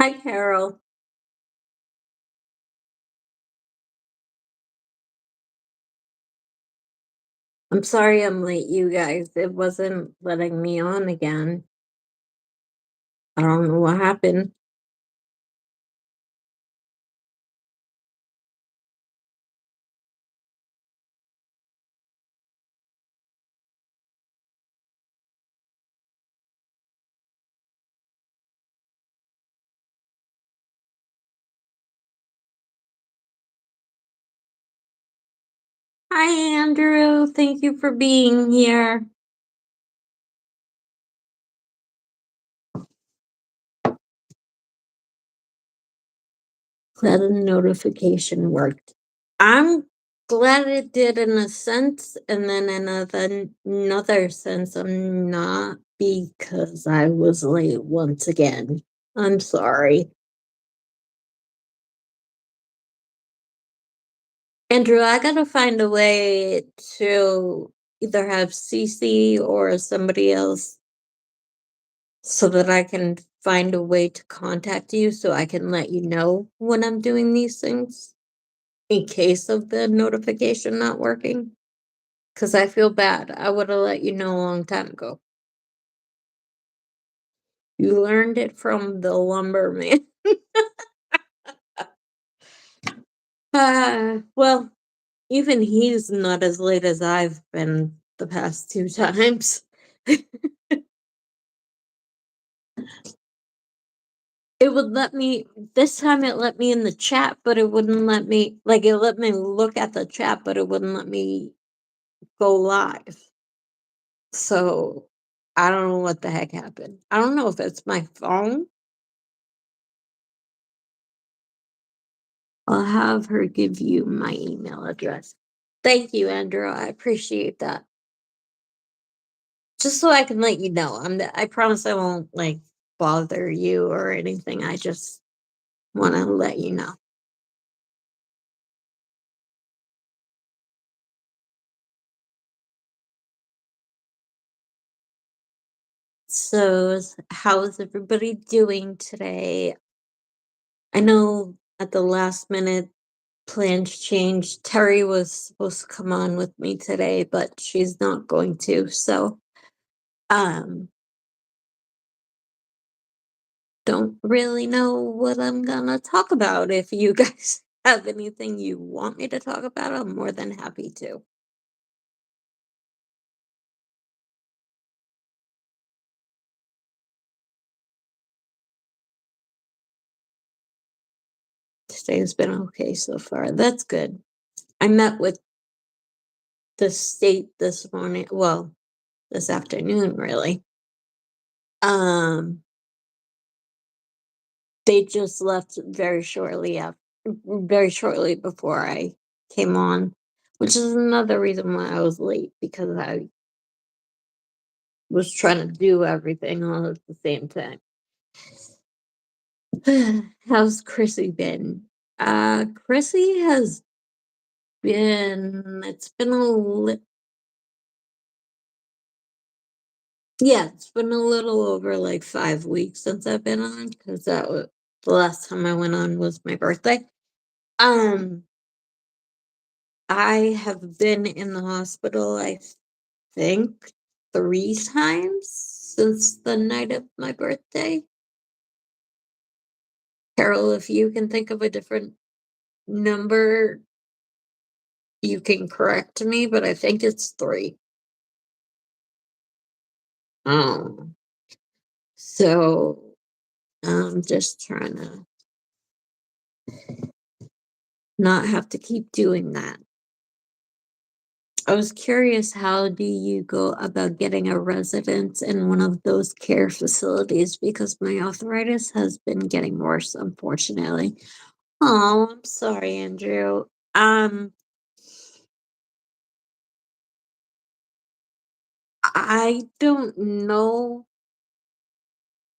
Hi, Carol. I'm sorry I'm late, you guys. It wasn't letting me on again. I don't know what happened. Hi, Andrew. Thank you for being here. Glad the notification worked. I'm glad it did in a sense, and then another sense I'm not because I was late once again. I'm sorry. Andrew, I gotta find a way to either have Cece or somebody else so that I can find a way to contact you so I can let you know when I'm doing these things in case of the notification not working. Because I feel bad. I would have let you know a long time ago. You learned it from the lumberman. Well, even he's not as late as I've been the past 2 times. It would let me this time it let me in the chat, but it wouldn't let me it let me look at the chat, but it wouldn't let me go live. So I don't know what the heck happened. I don't know if it's my phone. I'll have her give you my email address. Thank you, Andrew. I appreciate that. Just so I can let you know. I promise I won't bother you or anything. I just want to let you know. So, how's everybody doing today? I know at the last minute plans changed. Terry was supposed to come on with me today, but she's not going to. So, um, don't really know what I'm gonna talk about. If you guys have anything you want me to talk about, I'm more than happy to. Today's been okay so far. That's good. I met with the state this morning. Well, this afternoon, really. Um, they just left very shortly before I came on, which is another reason why I was late because I was trying to do everything all at the same time. How's Chrissy been? Chrissy has been. It's been it's been a little over 5 weeks since I've been on because that was the last time I went on was my birthday. Um, I have been in the hospital, I think 3 times since the night of my birthday. Carol, if you can think of a different number, you can correct me, but I think it's 3. Um, so I'm just trying to not have to keep doing that. I was curious, how do you go about getting a residence in one of those care facilities? Because my arthritis has been getting worse, unfortunately. Oh, I'm sorry, Andrew. I don't know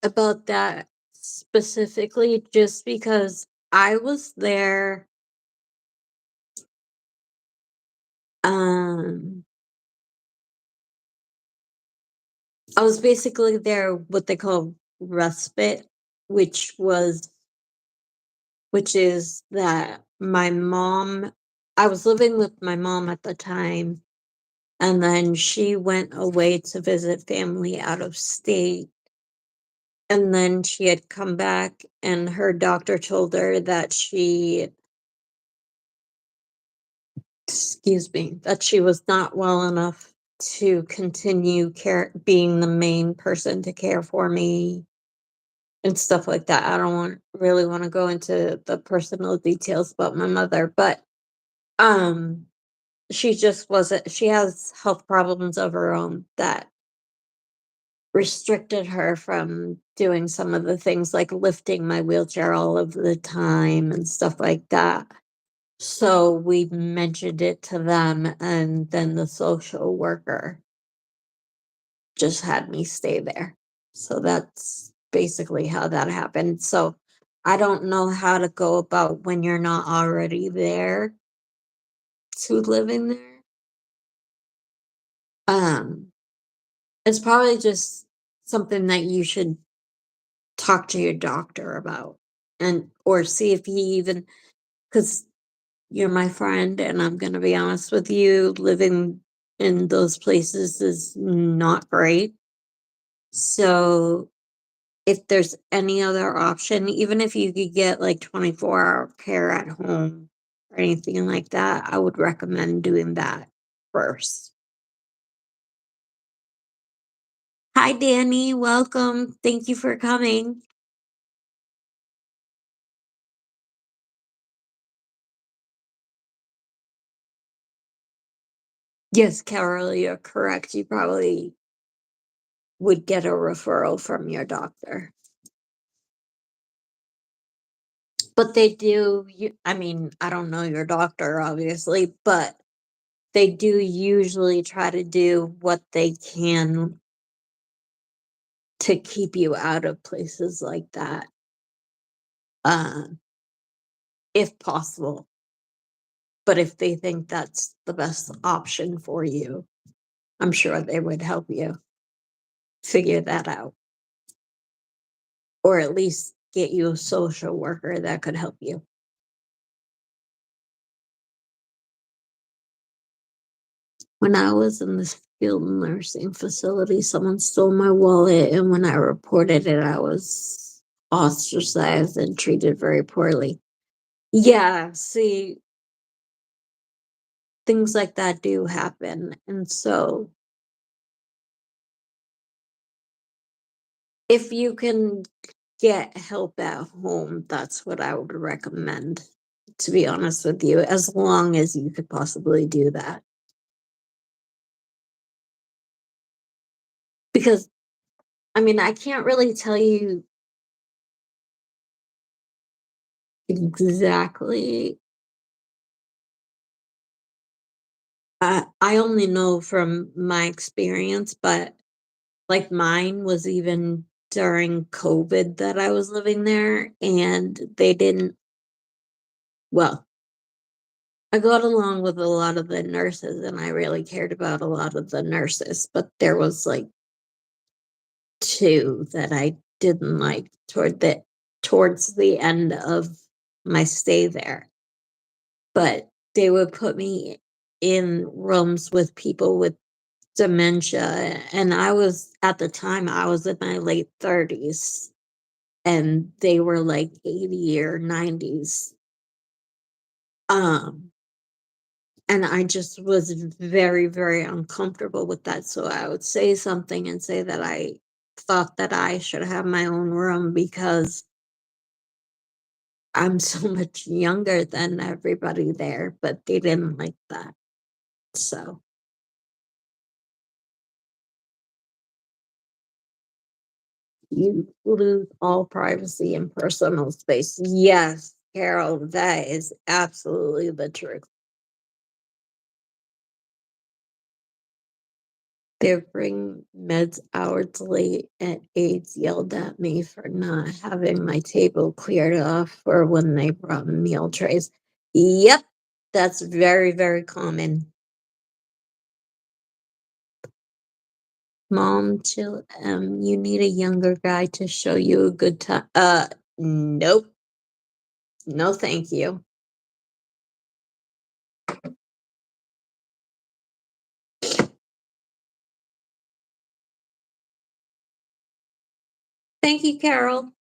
about that specifically just because I was there. Um, I was basically there what they call respite, which was which is that my mom I was living with my mom at the time, and then she went away to visit family out of state, and then she had come back, and her doctor told her that she was not well enough to continue being the main person to care for me and stuff like that. I don't really want to go into the personal details about my mother, but um she just wasn't she has health problems of her own that restricted her from doing some of the things like lifting my wheelchair all of the time and stuff like that. So we mentioned it to them, and then the social worker just had me stay there. So that's basically how that happened. So I don't know how to go about when you're not already there to living there. Um, it's probably just something that you should talk to your doctor about, and or see if he even, because you're my friend and I'm going to be honest with you, living in those places is not great. So if there's any other option, even if you could get like 24-hour care at home or anything like that, I would recommend doing that first. Hi, Danny. Welcome. Thank you for coming. Yes, Carol, you're correct. You probably would get a referral from your doctor. But they do, I mean, I don't know your doctor, obviously, but they do usually try to do what they can to keep you out of places like that, uh, if possible. But if they think that's the best option for you, I'm sure they would help you figure that out, or at least get you a social worker that could help you. When I was in this skilled nursing facility, someone stole my wallet, and when I reported it, I was ostracized and treated very poorly. Yeah, see, things like that do happen. And so, if you can get help at home, that's what I would recommend, to be honest with you, as long as you could possibly do that. Because, I mean, I can't really tell you exactly. I only know from my experience, but like mine was even during COVID that I was living there, and they didn't, well, I got along with a lot of the nurses and I really cared about a lot of the nurses, but there was like two that I didn't like towards the end of my stay there. But they would put me in rooms with people with dementia, and I was, at the time I was in my late 30s, and they were like 80 or 90s. um and I just was very, very uncomfortable with that, so I would say something and say that I thought that I should have my own room because I'm so much younger than everybody there, but they didn't like that. So you lose all privacy and personal space. Yes, Carol, that is absolutely the truth. They bring meds hours late, and aides yelled at me for not having my table cleared off for when they brought meal trays. Yep, that's very, very common. Mom, chill. You need a younger guy to show you a good time. Nope. No, thank you. Thank you, Carol.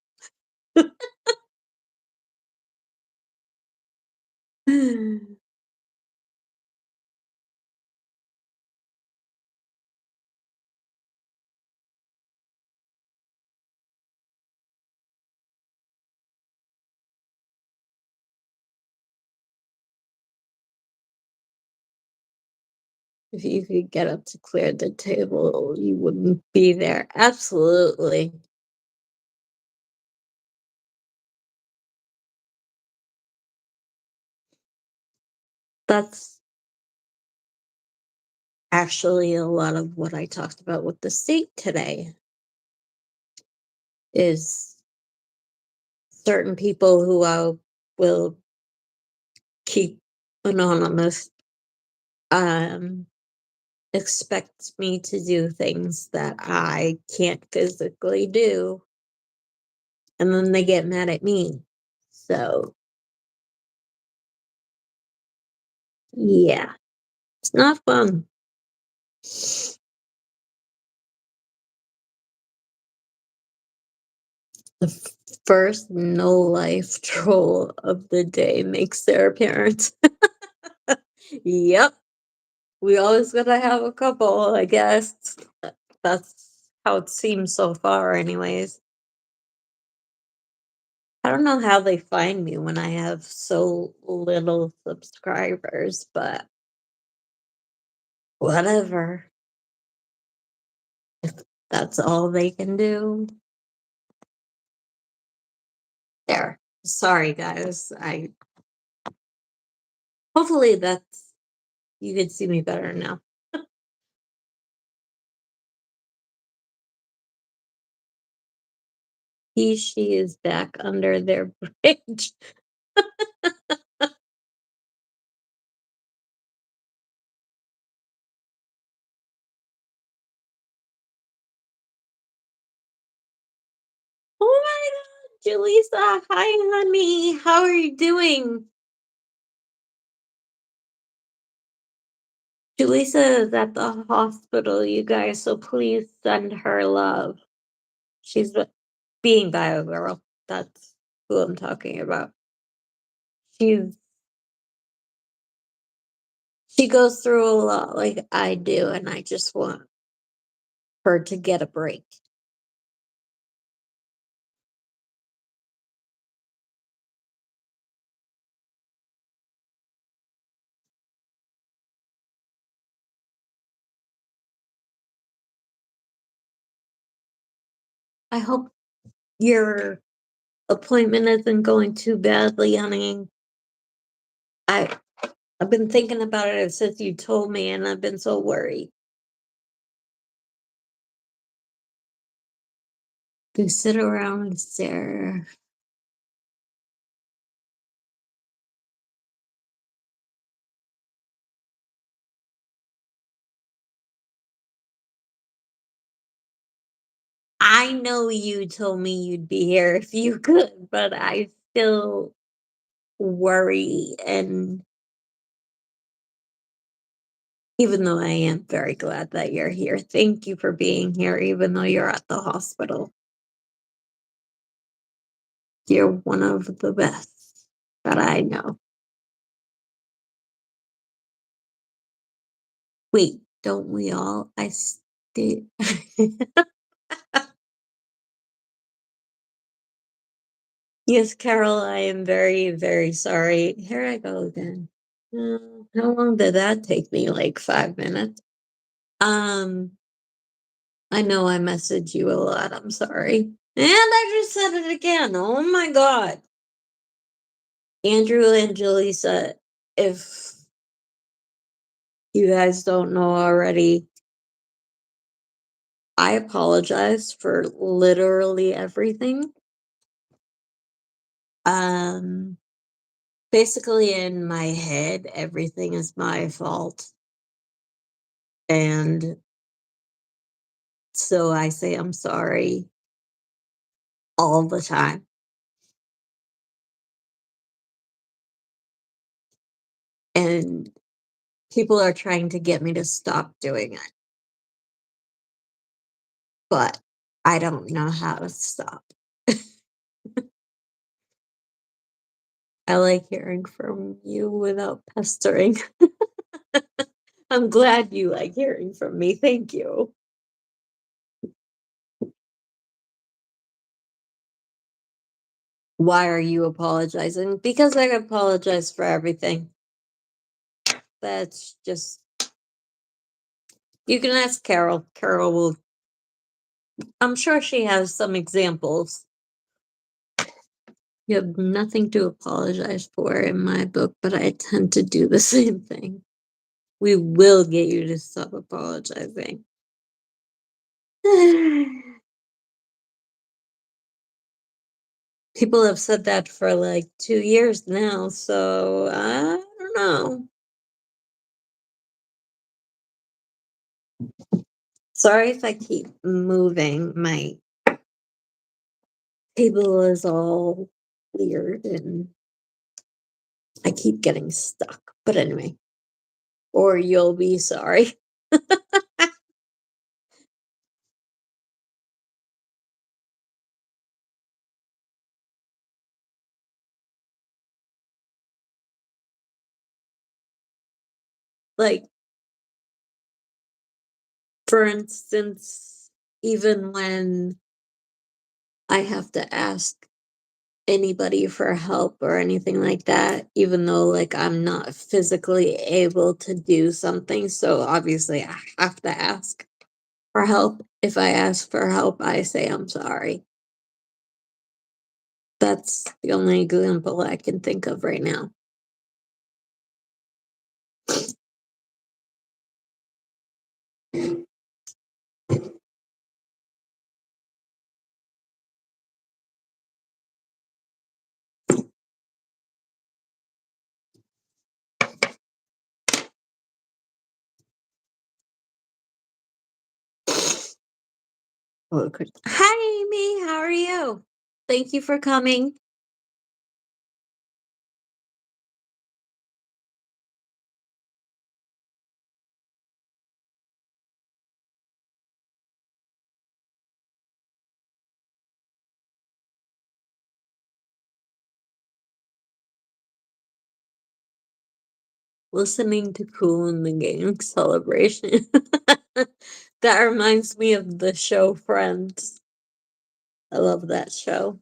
If you could get up to clear the table, you wouldn't be there. Absolutely. That's actually a lot of what I talked about with the state today is certain people who I will keep anonymous um expect me to do things that I can't physically do, and then they get mad at me. So, yeah, it's not fun. The first no life troll of the day makes their appearance. Yep, we always gotta have a couple, I guess. That's how it seems so far, anyways. I don't know how they find me when I have so little subscribers, but whatever. If that's all they can do. There. Sorry, guys. I hopefully that's you can see me better now. She is back under their bridge. Oh my god, Julissa. Hi, honey. How are you doing? Julissa is at the hospital, you guys, so please send her love. She's being bio girl. That's who I'm talking about. She's she goes through a lot like I do, and I just want her to get a break. I hope your appointment isn't going too badly, honey. I I've been thinking about it since you told me, and I've been so worried. You sit around and stare. I know you told me you'd be here if you could, but I still worry, and even though I am very glad that you're here, thank you for being here, even though you're at the hospital. You're one of the best that I know. Wait, don't we all? I did. Yes, Carol, I am very, very sorry. Here I go again. How long did that take me? Like 5 minutes. Um, I know I messaged you a lot. I'm sorry. And I just said it again. Oh my God. Andrew and Jaleesa, if you guys don't know already, I apologize for literally everything. Um, Basically, in my head, everything is my fault. And so I say I'm sorry all the time. and people are trying to get me to stop doing it, but I don't know how to stop. I like hearing from you without pestering. I'm glad you like hearing from me. Thank you. Why are you apologizing? Because I apologize for everything. That's just, you can ask Carol. Carol will, I'm sure she has some examples. You have nothing to apologize for in my book, but I tend to do the same thing. We will get you to stop apologizing. People have said that for like 2 years now, so I don't know. Sorry if I keep moving. My table is all weird and I keep getting stuck. But anyway, or you'll be sorry. Like, for instance, even when I have to ask anybody for help or anything like that, even though like I'm not physically able to do something. So obviously I have to ask for help. If I ask for help, I say I'm sorry. That's the only example I can think of right now. Oh, hi, Amy. How are you? Thank you for coming. Listening to Cool in the Gang celebration. That reminds me of the show Friends. I love that show.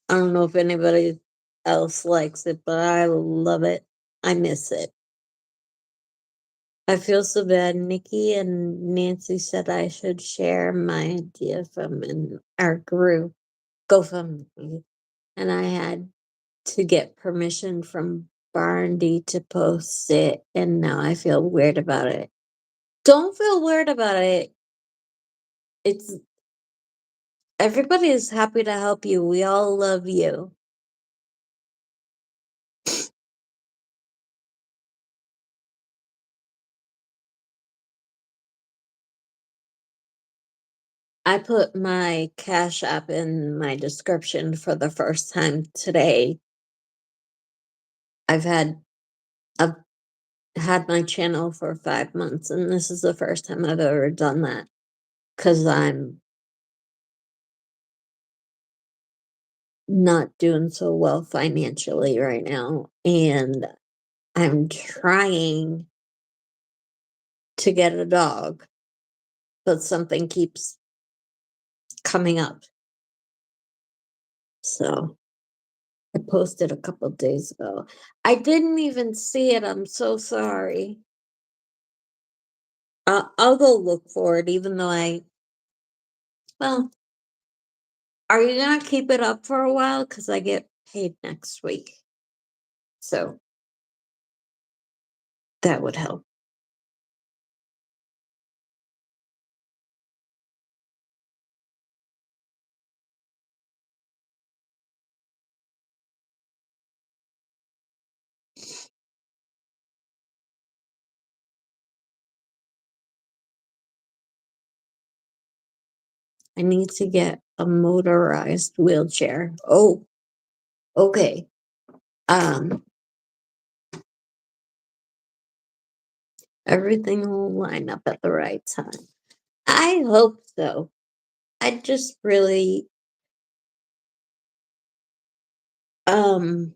I don't know if anybody else likes it, but I love it. I miss it. I feel so bad. Nikki and Nancy said I should share my idea from our group GoFundMe, and I had to get permission from Barndy to post it, and now I feel weird about it. Don't feel weird about it. It's everybody is happy to help you. We all love you. I put my Cash App in my description for the first time today. I've had I've had my channel for 5 months, and this is the first time I've ever done that because I'm not doing so well financially right now, and I'm trying to get a dog, but something keeps coming up. So I posted a couple days ago. I didn't even see it. I'm so sorry. I'll go look for it, even though well, are you gonna keep it up for a while? Because I get paid next week. So that would help. I need to get a motorized wheelchair. Oh, okay. Um, Everything will line up at the right time. I hope so. I just really, um,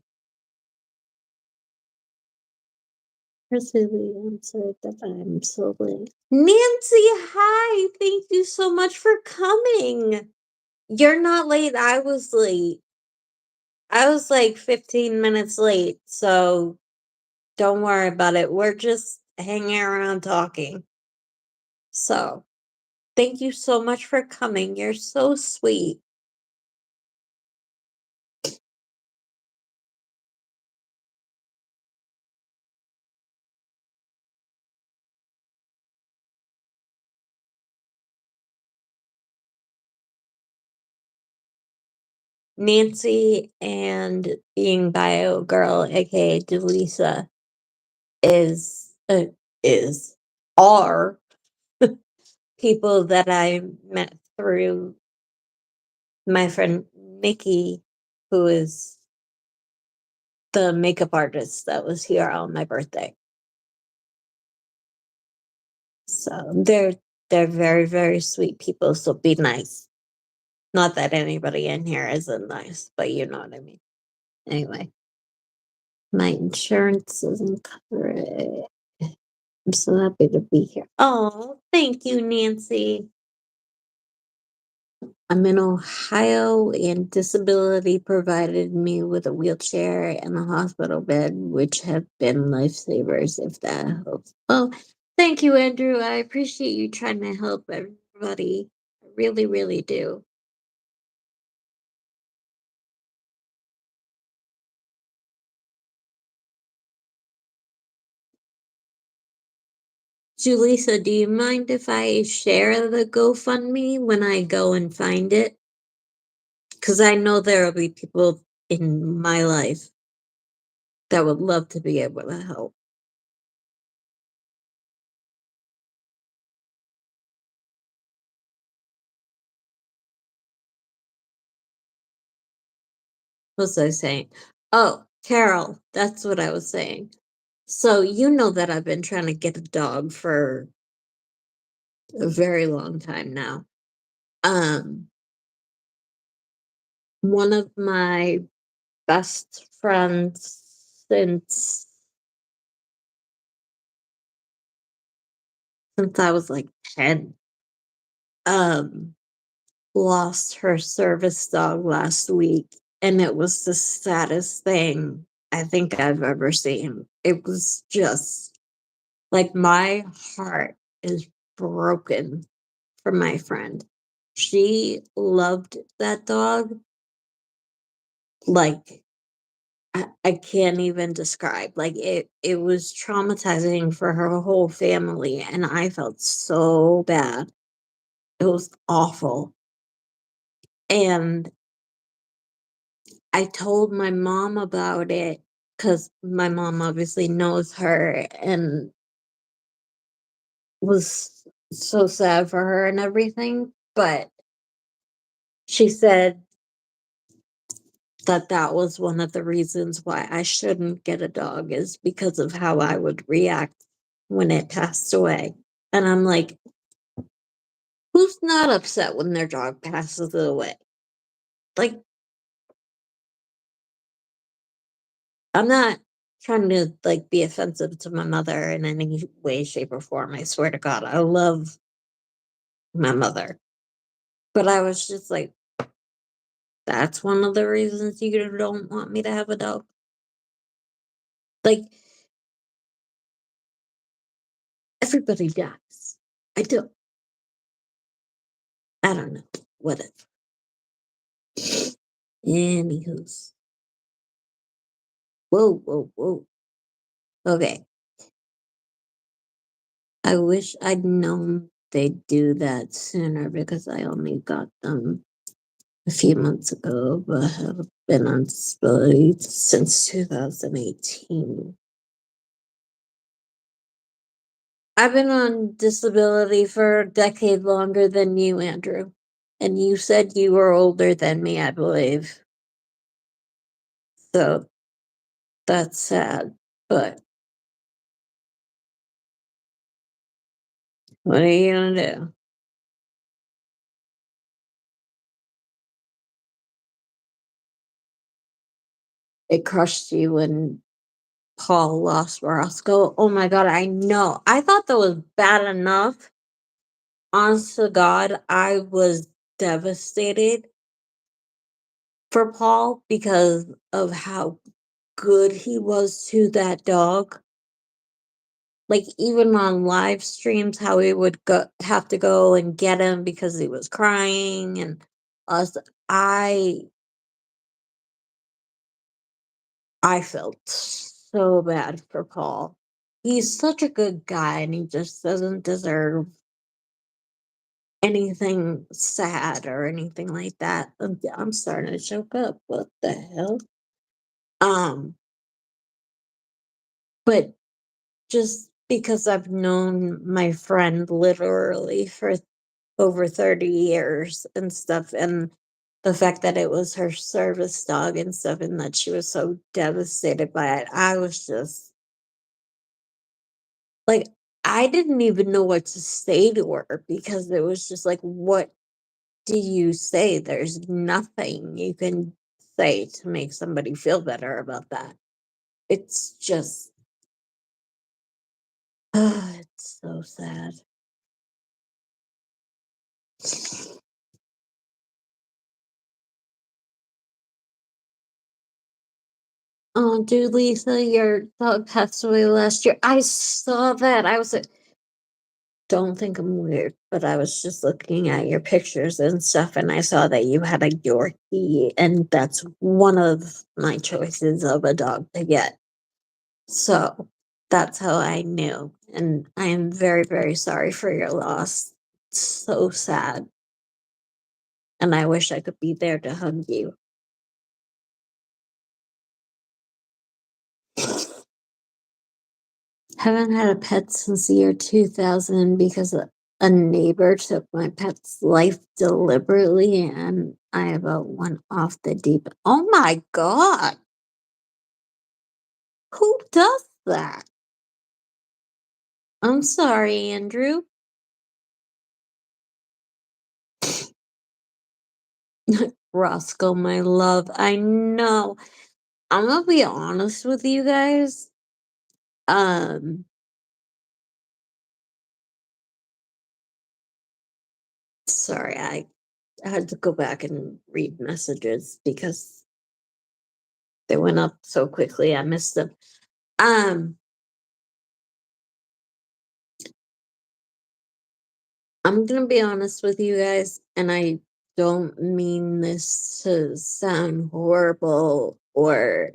Chrissy Lee answered that I'm so late. Nancy, hi! Thank you so much for coming. You're not late. I was late. I was like 15 minutes late, so don't worry about it. We're just hanging around talking. So, thank you so much for coming. You're so sweet. Nancy and being bio girl, aka Delisa, is is are people that I met through my friend Nikki, who is the makeup artist that was here on my birthday. So they're very, very sweet people. So be nice. Not that anybody in here isn't nice, but you know what I mean. Anyway, my insurance doesn't cover it. I'm so happy to be here. Oh, thank you, Nancy. I'm in Ohio, and disability provided me with a wheelchair and a hospital bed, which have been lifesavers, if that helps. Oh, thank you, Andrew. I appreciate you trying to help everybody. I really, really do. Julissa, do you mind if I share the GoFundMe when I go and find it? Because I know there will be people in my life that would love to be able to help. What was I saying? Oh, Carol, that's what I was saying. So you know that I've been trying to get a dog for a very long time now. Um, one of my best friends since I was like 10, um, lost her service dog last week, and it was the saddest thing I think I've ever seen. It was just like my heart is broken for my friend. She loved that dog like I can't even describe. Like it was traumatizing for her whole family, and I felt so bad. It was awful. And I told my mom about it because my mom obviously knows her and was so sad for her and everything. But she said that that was one of the reasons why I shouldn't get a dog is because of how I would react when it passed away. And I'm like, who's not upset when their dog passes away? Like, I'm not trying to like be offensive to my mother in any way, shape, or form. I swear to God, I love my mother. But I was just like, that's one of the reasons you don't want me to have a dog. Like, everybody dies. I do. I don't know. Whatever. Anywho's. Whoa, whoa, whoa. Okay. I wish I'd known they'd do that sooner because I only got them a few months ago, but have been on disability since 2018. I've been on disability for a decade longer than you, Andrew. And you said you were older than me, I believe. So that's sad. But What are you gonna do? It crushed you when Paul lost Roscoe. Oh my god, I know. I thought that was bad enough. Honest to God, I was devastated for Paul because of how good he was to that dog. Like, even on live streams, how he would have to go and get him because he was crying and us. I I felt so bad for Paul. He's such a good guy and he just doesn't deserve anything sad or anything like that. I'm starting to choke up. What the hell? Um, but just because I've known my friend literally for over 30 years and stuff, and the fact that it was her service dog and stuff, and that she was so devastated by it, I was just like, I didn't even know what to say to her because it was just like, what do you say? There's nothing you can say to make somebody feel better about that. It's just, it's so sad. Oh, dude, Lisa, your dog passed away last year. I saw that. I was like, don't think I'm weird, but I was just looking at your pictures and stuff, and I saw that you had a Yorkie, and that's one of my choices of a dog to get. So that's how I knew. And I am very, very sorry for your loss. It's so sad. And I wish I could be there to hug you. Haven't had a pet since the year 2000 because a neighbor took my pet's life deliberately, and I about went off the deep. Oh my god! Who does that? I'm sorry, Andrew. Roscoe, my love. I know. I'm gonna be honest with you guys. Um, sorry, I had to go back and read messages because they went up so quickly. I missed them. Um, I'm gonna be honest with you guys, and I don't mean this to sound horrible or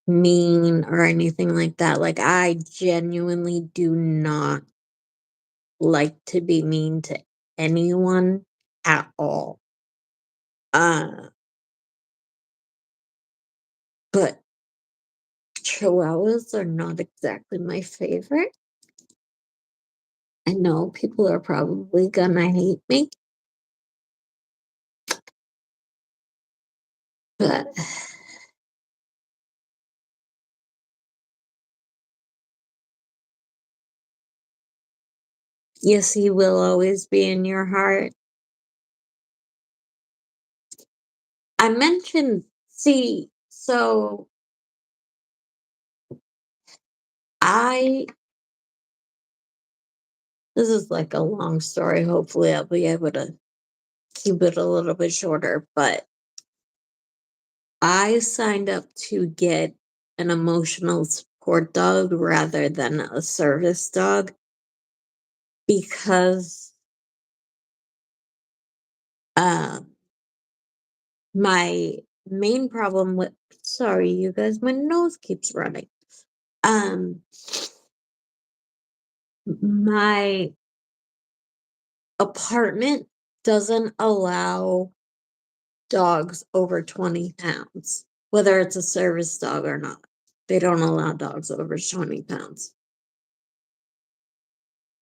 mean or anything like that. Like, I genuinely do not like to be mean to anyone at all. Uh, but Chihuahuas are not exactly my favorite. I know people are probably gonna hate me, but yes, he will always be in your heart. I mentioned, see, so I, this is like a long story. Hopefully, I'll be able to keep it a little bit shorter, but I signed up to get an emotional support dog rather than a service dog because um my main problem with, sorry you guys, my nose keeps running. Um my apartment doesn't allow dogs over 20 pounds, whether it's a service dog or not. They don't allow dogs over 20 pounds.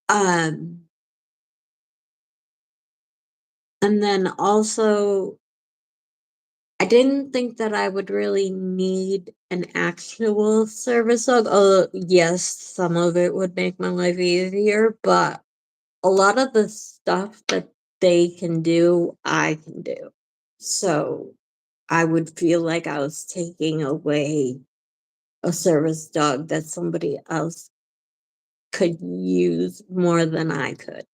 Um and then also I didn't think that I would really need an actual service dog. Oh, yes, some of it would make my life easier, but a lot of the stuff that they can do, I can do. So I would feel like I was taking away a service dog that somebody else could use more than I could.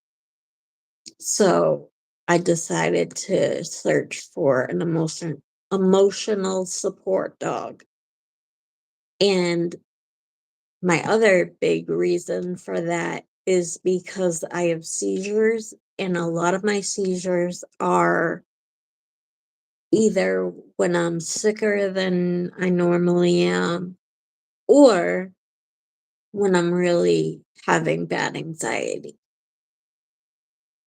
So I decided to search for an emotional support dog. And my other big reason for that is because I have seizures, and a lot of my seizures are either when I'm sicker than I normally am, or when I'm really having bad anxiety.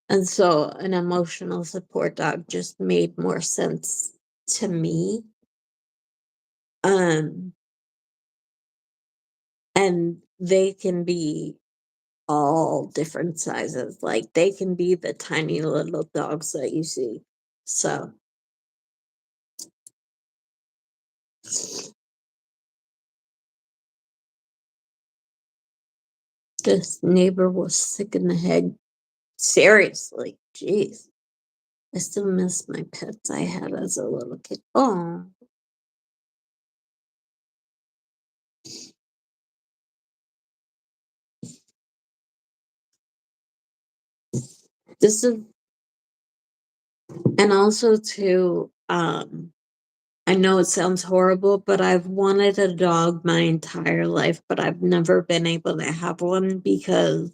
And so an emotional support dog just made more sense to me. Um, and they can be all different sizes. Like they can be the tiny little dogs that you see. So this neighbor was sick in the head. Seriously, jeez. I still miss my pets I had as a little kid. Oh, this is, and also too, I know it sounds horrible, but I've wanted a dog my entire life, but I've never been able to have one because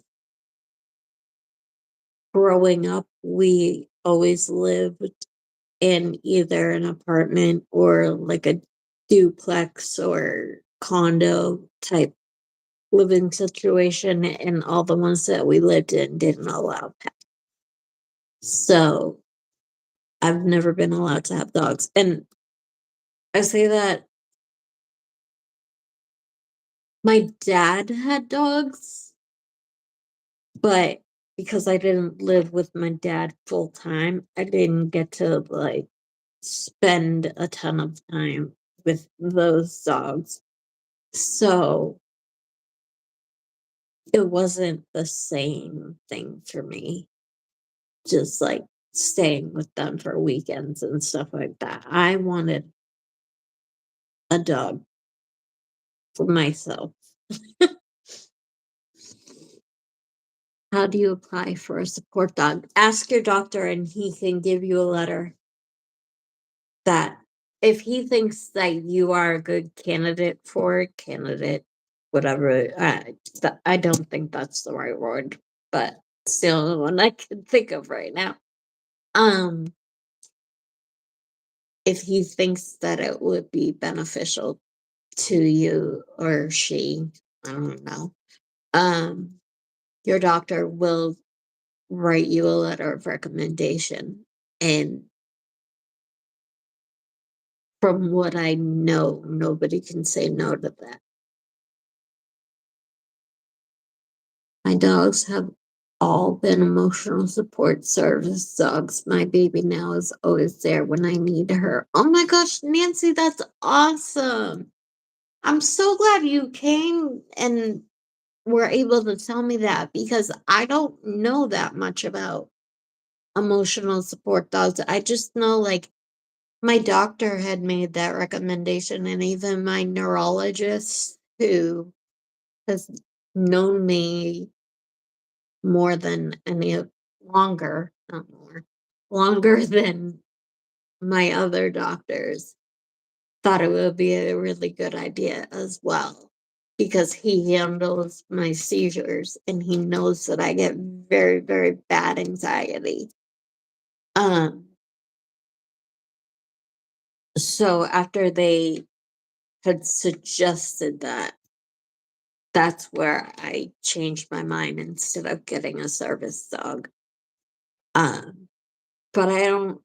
growing up, we always lived in either an apartment or like a duplex or condo type living situation, and all the ones that we lived in didn't allow pets. So I've never been allowed to have dogs. And I say that my dad had dogs, but because I didn't live with my dad full time, I didn't get to like spend a ton of time with those dogs. So it wasn't the same thing for me, just like staying with them for weekends and stuff like that. I wanted a dog for myself. How do you apply for a support dog? Ask your doctor and he can give you a letter that if he thinks that you are a good candidate for it, candidate, whatever. I don't think that's the right word, but it's the only one I can think of right now. Um, if he thinks that it would be beneficial to you or she, I don't know. Um, your doctor will write you a letter of recommendation. And from what I know, nobody can say no to that. My dogs have all been emotional support service dogs. My baby now is always there when I need her. Oh my gosh, Nancy, that's awesome. I'm so glad you came and were able to tell me that because I don't know that much about emotional support dogs. I just know like my doctor had made that recommendation, and even my neurologist who has known me more than any of longer, not more, longer than my other doctors, thought it would be a really good idea as well because he handles my seizures and he knows that I get very, very bad anxiety. Um, so after they had suggested that, that's where I changed my mind instead of getting a service dog. Um, but I don't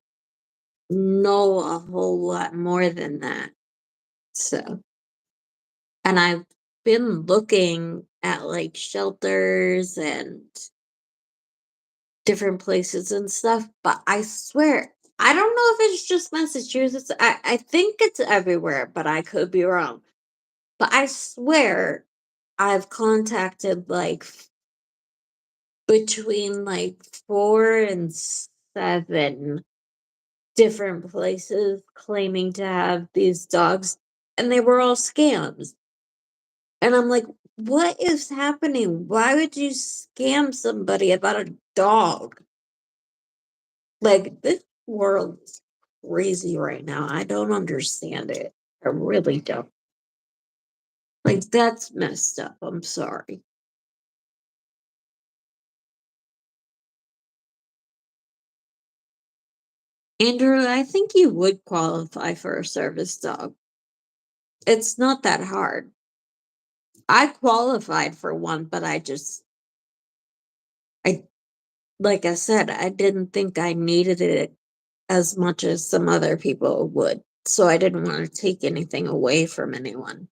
know a whole lot more than that. So, and I've been looking at like shelters and different places and stuff, but I swear I don't know if it's just Massachusetts. I think it's everywhere, but I could be wrong. But I swear I've contacted like between like 4 and 7 different places claiming to have these dogs, and they were all scams. And I'm like, what is happening? Why would you scam somebody about a dog? Like, this world is crazy right now. I don't understand it. I really don't. Like, that's messed up. I'm sorry. Andrew, I think you would qualify for a service dog. It's not that hard. I qualified for one, but I, like I said, I didn't think I needed it as much as some other people would. So I didn't want to take anything away from anyone.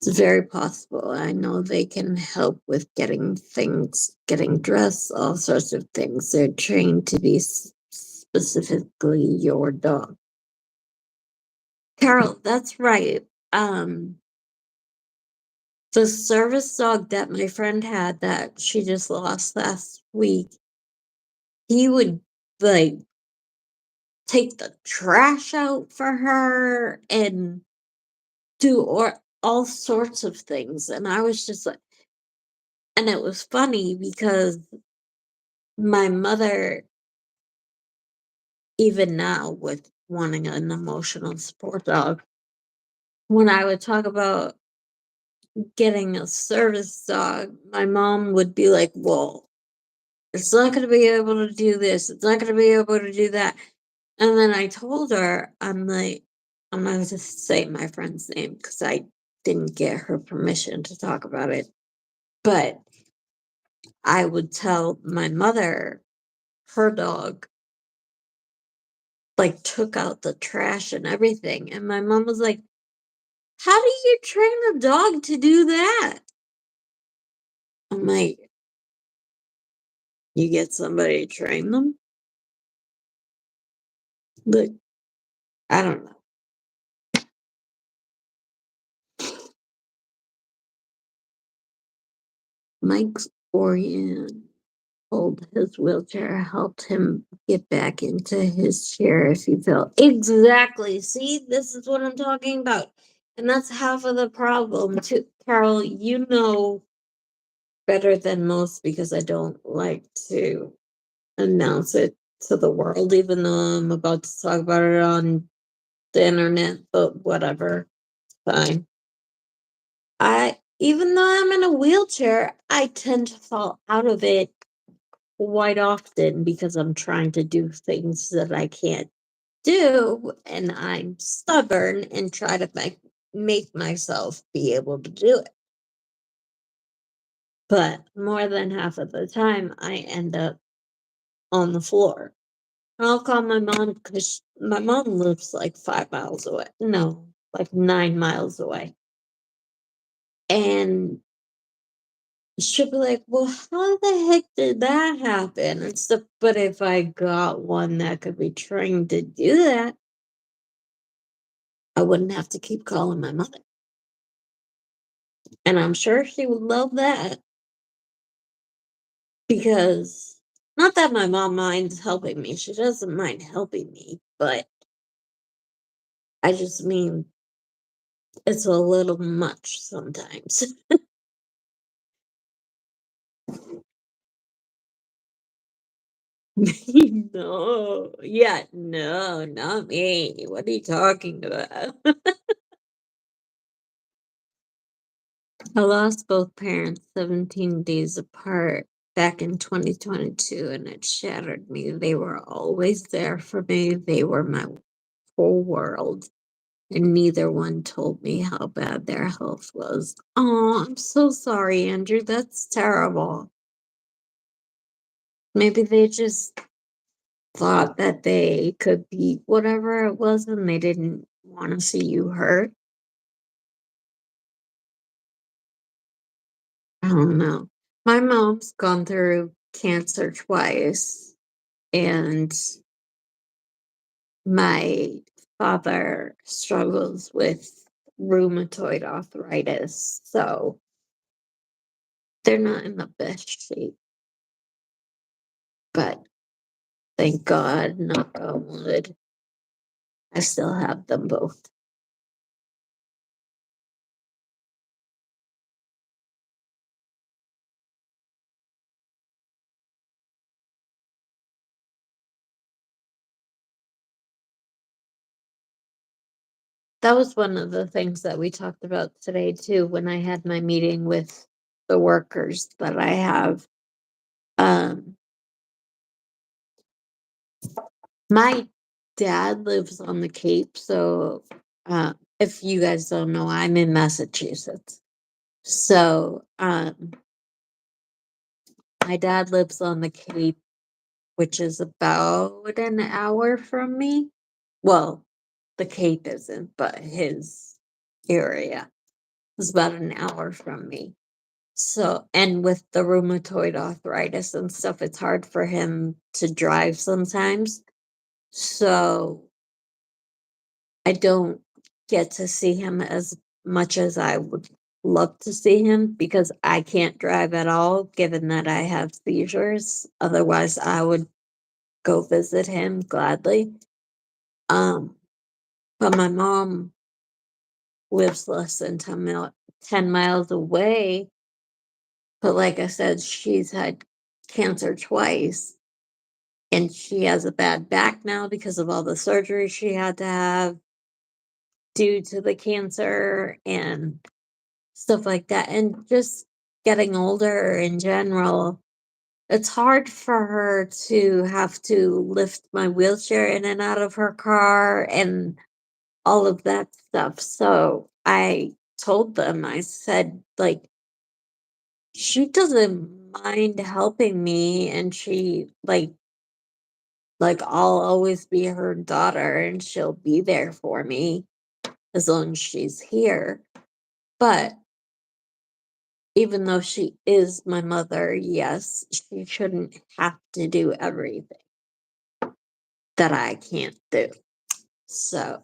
It's very possible. I know they can help with getting things, getting dressed, all sorts of things. They're trained to be specifically your dog. Carol, that's right. The service dog that my friend had that she just lost last week, he would like take the trash out for her and do or all sorts of things. And I was just like, and it was funny because my mother, even now with wanting an emotional support dog, when I would talk about getting a service dog, my mom would be like, well, it's not going to be able to do this. It's not going to be able to do that. And then I told her, I'm like, I'm not going to say my friend's name because I didn't get her permission to talk about it. But I would tell my mother her dog like took out the trash and everything. And my mom was like, how do you train a dog to do that? I'm like, you get somebody to train them? But I don't know. Mike's Orion pulled his wheelchair, helped him get back into his chair if he fell. Exactly. See, this is what I'm talking about. And that's half of the problem too. Carol, you know better than most because I don't like to announce it to the world, even though I'm about to talk about it on the internet, but whatever. Fine. Even though I'm in a wheelchair, I tend to fall out of it quite often because I'm trying to do things that I can't do, and I'm stubborn and try to make myself be able to do it. But more than half of the time, I end up on the floor. I'll call my mom because my mom lives like 5 miles away. No, like 9 miles away. And she'll be like, well, how the heck did that happen? And stuff. But if I got one that could be trained to do that, I wouldn't have to keep calling my mother. And I'm sure she would love that because not that my mom minds helping me, she doesn't mind helping me, but I just mean it's a little much sometimes. No, yeah, no, not me. What are you talking about? I lost both parents 17 days apart back in 2022, and it shattered me. They were always there for me. They were my whole world, and neither one told me how bad their health was. Oh, I'm so sorry, Andrew. That's terrible. Maybe they just thought that they could beat whatever it was and they didn't want to see you hurt. I don't know. My mom's gone through cancer twice, and my father struggles with rheumatoid arthritis, so they're not in the best shape. But thank God, knock on wood, I still have them both. That was one of the things that we talked about today too when I had my meeting with the workers that I have. Um, my dad lives on the Cape, so if you guys don't know, I'm in Massachusetts. So my dad lives on the Cape, which is about an hour from me. Well, the Cape isn't, but his area is about an hour from me. So, and with the rheumatoid arthritis and stuff, it's hard for him to drive sometimes. So, I don't get to see him as much as I would love to see him because I can't drive at all, given that I have seizures. Otherwise, I would go visit him gladly. Um, but my mom lives less than 10 miles away. But like I said, she's had cancer twice and she has a bad back now because of all the surgery she had to have due to the cancer and stuff like that. And just getting older in general, it's hard for her to have to lift my wheelchair in and out of her car and all of that stuff. So I told them, I said, like, she doesn't mind helping me and she I'll always be her daughter and she'll be there for me as long as she's here. But even though she is my mother, yes, she shouldn't have to do everything that I can't do. So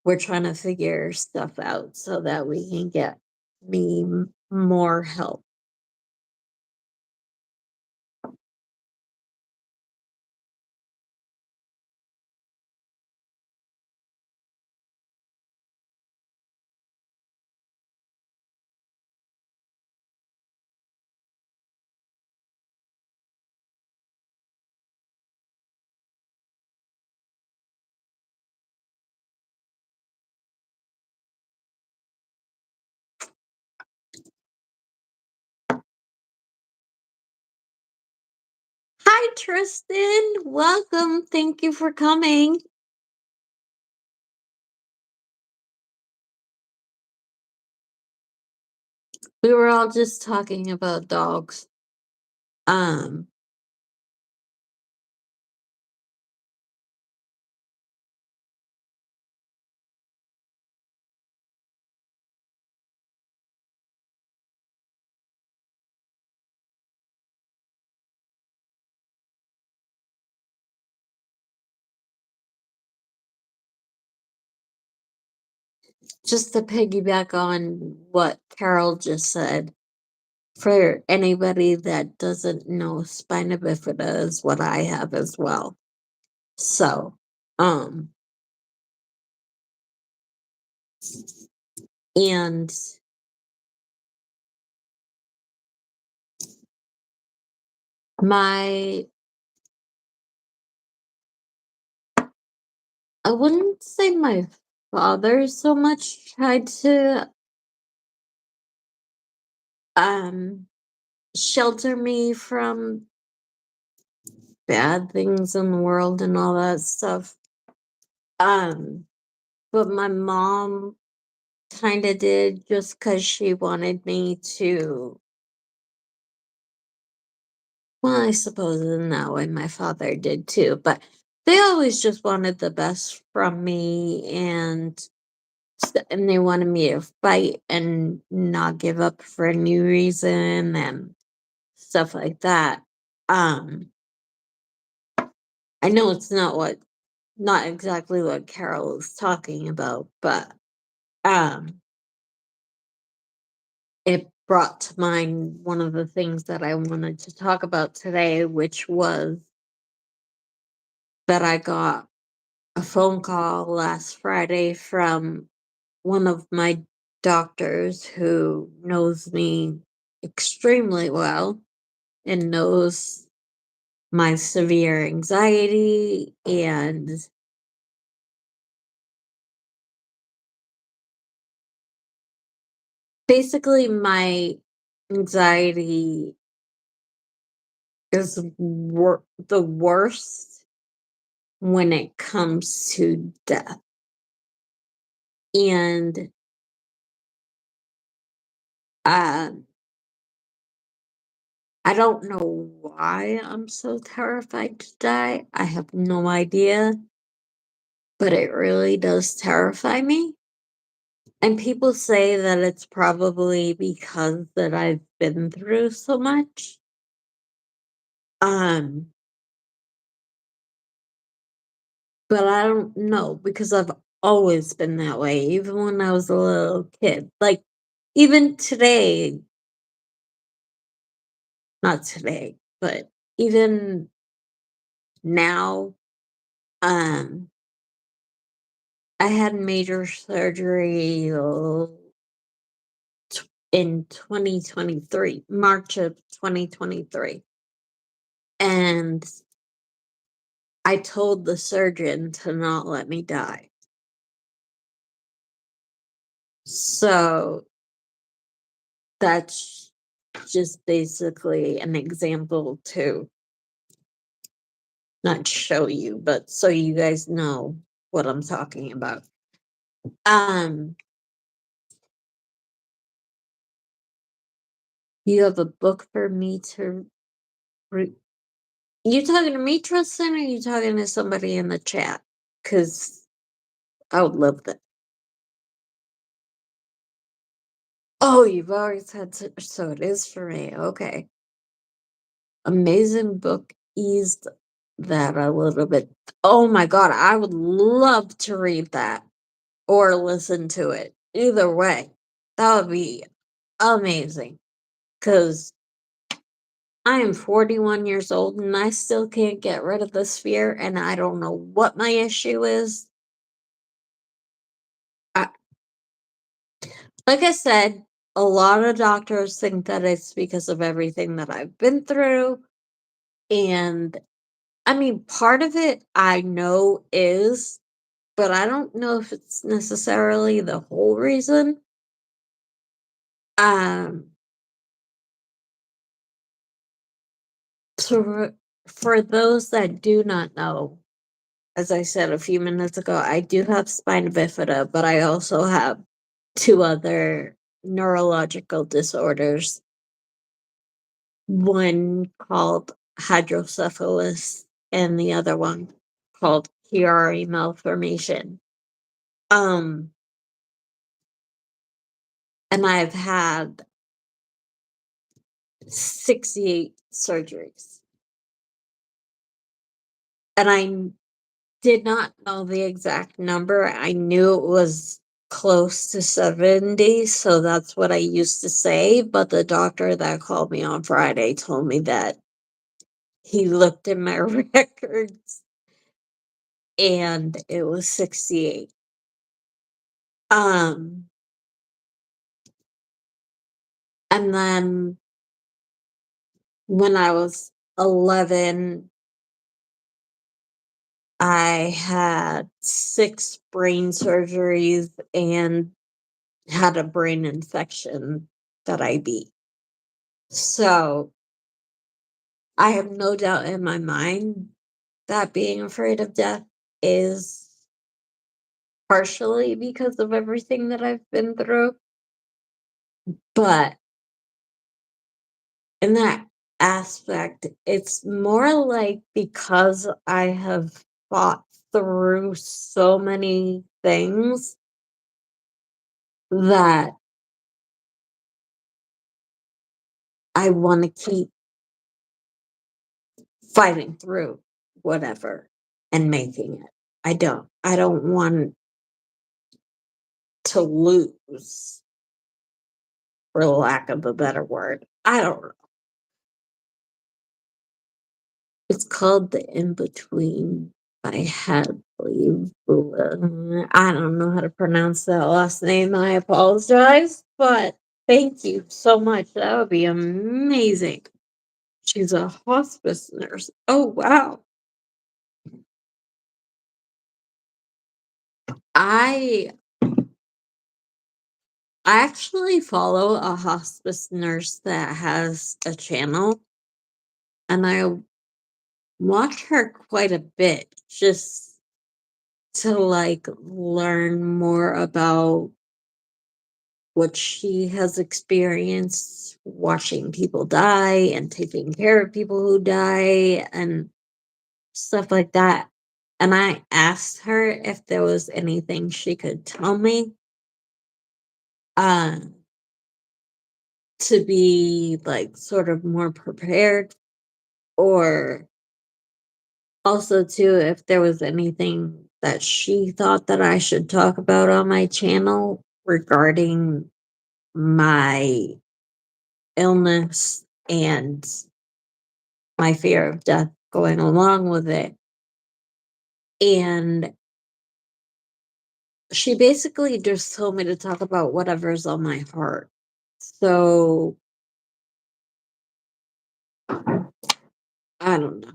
we're trying to figure stuff out so that we can get me more help. Hi, Tristan. Welcome. Thank you for coming. We were all just talking about dogs. Um, just to piggyback on what Carol just said, for anybody that doesn't know, spina bifida is what I have as well. So, um, and my, I wouldn't say my father so much tried to, um, shelter me from bad things in the world and all that stuff. Um, but my mom kind of did just because she wanted me to. Well, I suppose in that way my father did too, but they always just wanted the best from me and they wanted me to fight and not give up for any reason and stuff like that. Um I know it's not exactly what Carol is talking about, but um, it brought to mind one of the things that I wanted to talk about today, which was that I got a phone call last Friday from one of my doctors who knows me extremely well and knows my severe anxiety and basically my anxiety is the worst when it comes to death. And uh, I don't know why I'm so terrified to die. I have no idea, but it really does terrify me. And people say that it's probably because that I've been through so much. Um, but I don't know because I've always been that way, even when I was a little kid. Like even today, not today, but even now, um, I had major surgery in 2023, March of 2023. And I told the surgeon to not let me die. So that's just basically an example to not show you, but so you guys know what I'm talking about. Um, you have a book for me to read? You talking to me, Tristan, or you talking to somebody in the chat? Because I would love that. Oh, you've already said so it is for me. Okay. Amazing book eased that a little bit. Oh my god, I would love to read that or listen to it. Either way, that would be amazing. Because I am 41 years old and I still can't get rid of this fear, and I don't know what my issue is. I, like I said, a lot of doctors think that it's because of everything that I've been through. And I mean, part of it I know is, but I don't know if it's necessarily the whole reason. Um, so for those that do not know, as I said a few minutes ago, I do have spina bifida, but I also have two other neurological disorders. One called hydrocephalus, and the other one called Chiari malformation. Um, and I've had 68 surgeries. And I did not know the exact number. I knew it was close to 70, so that's what I used to say. But the doctor that called me on Friday told me that he looked in my records and it was 68. Um, and then when I was 11, I had 6 brain surgeries and had a brain infection that I beat. So I have no doubt in my mind that being afraid of death is partially because of everything that I've been through. But in that aspect, it's more like because I have fought through so many things that I want to keep fighting through whatever. and making it. I don't want to lose, for lack of a better word. I don't know. It's called The In Between by Hadley. I don't know how to pronounce that last name. I apologize, but thank you so much. That would be amazing. She's a hospice nurse. Oh, wow. I I actually follow a hospice nurse that has a channel, and I watch her quite a bit just to like learn more about what she has experienced watching people die and taking care of people who die and stuff like that. And I asked her if there was anything she could tell me uh, to be like sort of more prepared, or also too if there was anything that she thought that I should talk about on my channel regarding my illness and my fear of death going along with it. And she basically just told me to talk about whatever's on my heart. So I don't know.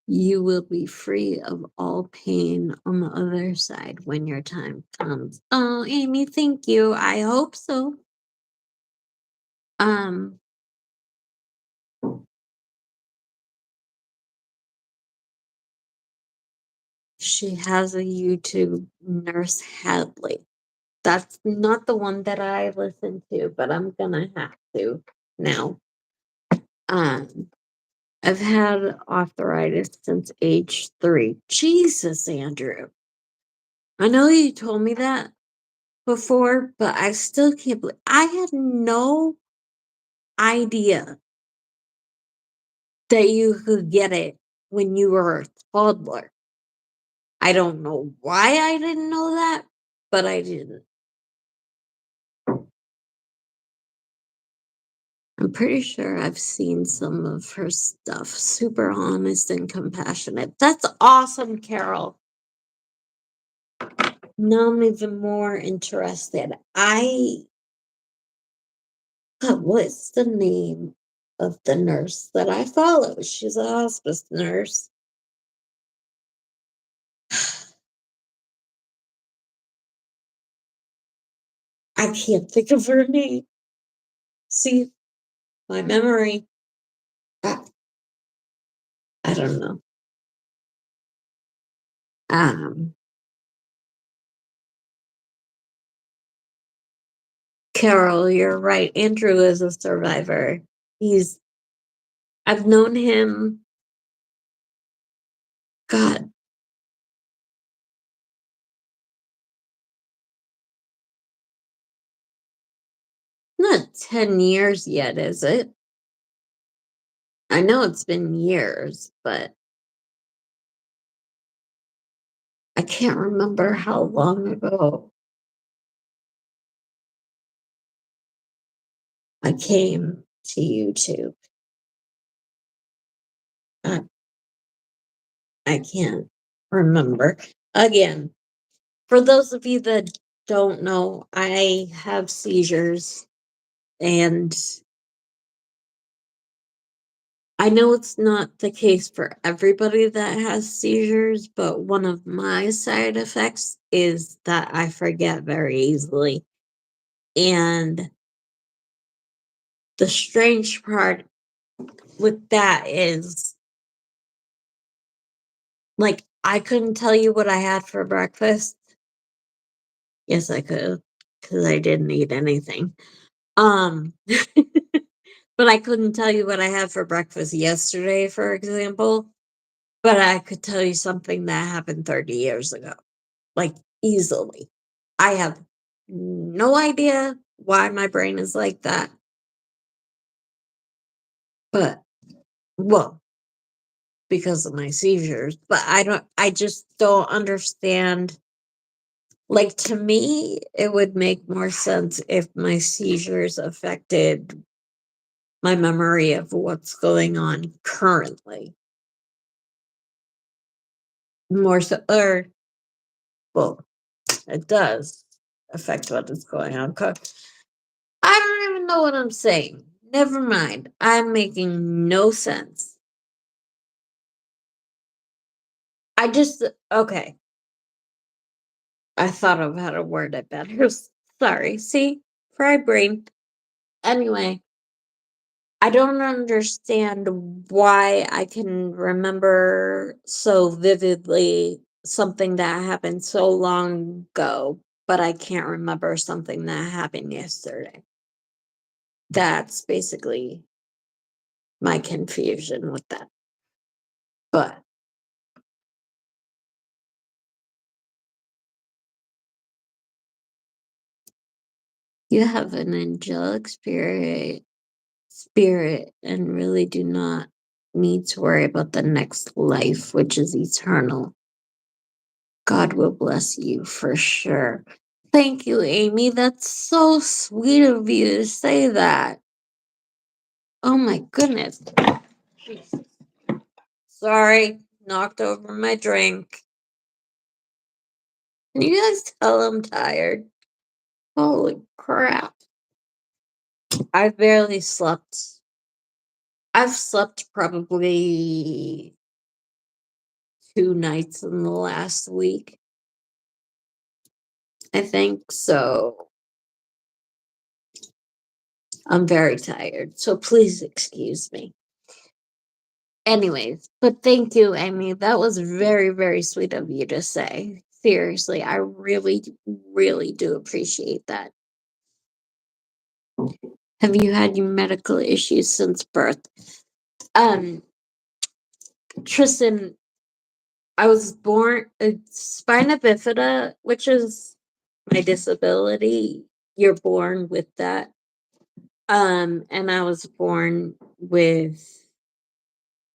You will be free of all pain on the other side when your time comes. Oh, Amy, thank you. I hope so. Um, she has a YouTube, Nurse Hadley. That's not the one that I listen to, but I'm gonna have to now. Um, I've had arthritis since age 3. Jesus, Andrew. I know you told me that before, but I still can't believe I had no idea that you could get it when you were a toddler. I don't know why I didn't know that, but I didn't. I'm pretty sure I've seen some of her stuff. Super honest and compassionate. That's awesome, Carol. Now I'm even more interested. What's the name of the nurse that I follow? She's a hospice nurse. I can't think of her name. See, my memory. I, I don't know. Um, Carol, you're right. Andrew is a survivor. He's I've known him, God, not 10 years yet, is it? I know it's been years, but I can't remember how long ago I came to YouTube. I, I can't remember. Again, for those of you that don't know, I have seizures, and I know it's not the case for everybody that has seizures, but one of my side effects is that I forget very easily. And the strange part with that is, like, I couldn't tell you what I had for breakfast. Yes, I could, because I didn't eat anything. Um, but I couldn't tell you what I had for breakfast yesterday, for example. But I could tell you something that happened 30 years ago, like easily. I have no idea why my brain is like that. But, well, because of my seizures, but I just don't understand. Like, to me, it would make more sense if my seizures affected my memory of what's going on currently. More so, or, well, it does affect what is going on. I don't even know what I'm saying. Never mind. I'm making no sense. I just, okay. I thought of how to word it better. Sorry. See? Fried brain. Anyway, I don't understand why I can remember so vividly something that happened so long ago, but I can't remember something that happened yesterday. That's basically my confusion with that. But you have an angelic spirit and really do not need to worry about the next life, which is eternal. God will bless you for sure. Thank you, Amy. That's so sweet of you to say that. Oh my goodness. Jesus. Sorry, knocked over my drink. Can you guys tell I'm tired? Holy crap. I barely slept. I've slept probably 2 nights in the last week. I think so. I'm very tired, so please excuse me. Anyways, but thank you, Amy. That was very, very sweet of you to say. Seriously, I really, really do appreciate that. Have you had any medical issues since birth? Tristan, I was born spina bifida, which is my disability. You're born with that. And I was born with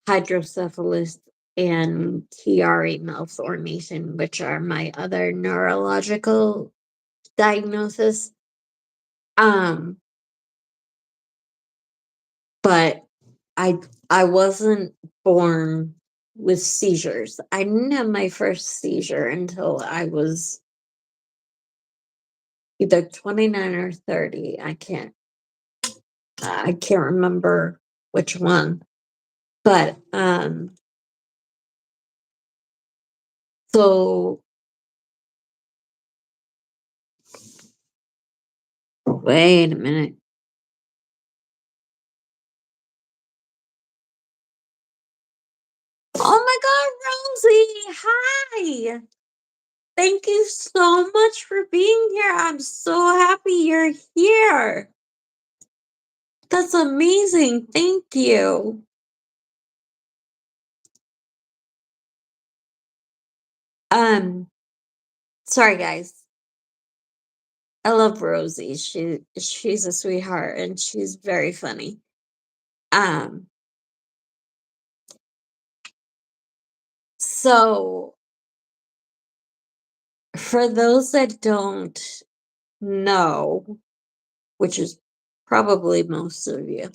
hydrocephalus and TRA malformation, which are my other neurological diagnosis. Um, but I wasn't born with seizures. I didn't have my first seizure until I was either 29 or 30. I can't remember which one. But so wait a minute. Oh my God, Rosie! Hi! Thank you so much for being here. I'm so happy you're here. That's amazing. Thank you. Um, sorry guys. I love Rosie. She's a sweetheart and she's very funny. Um, so for those that don't know, which is probably most of you,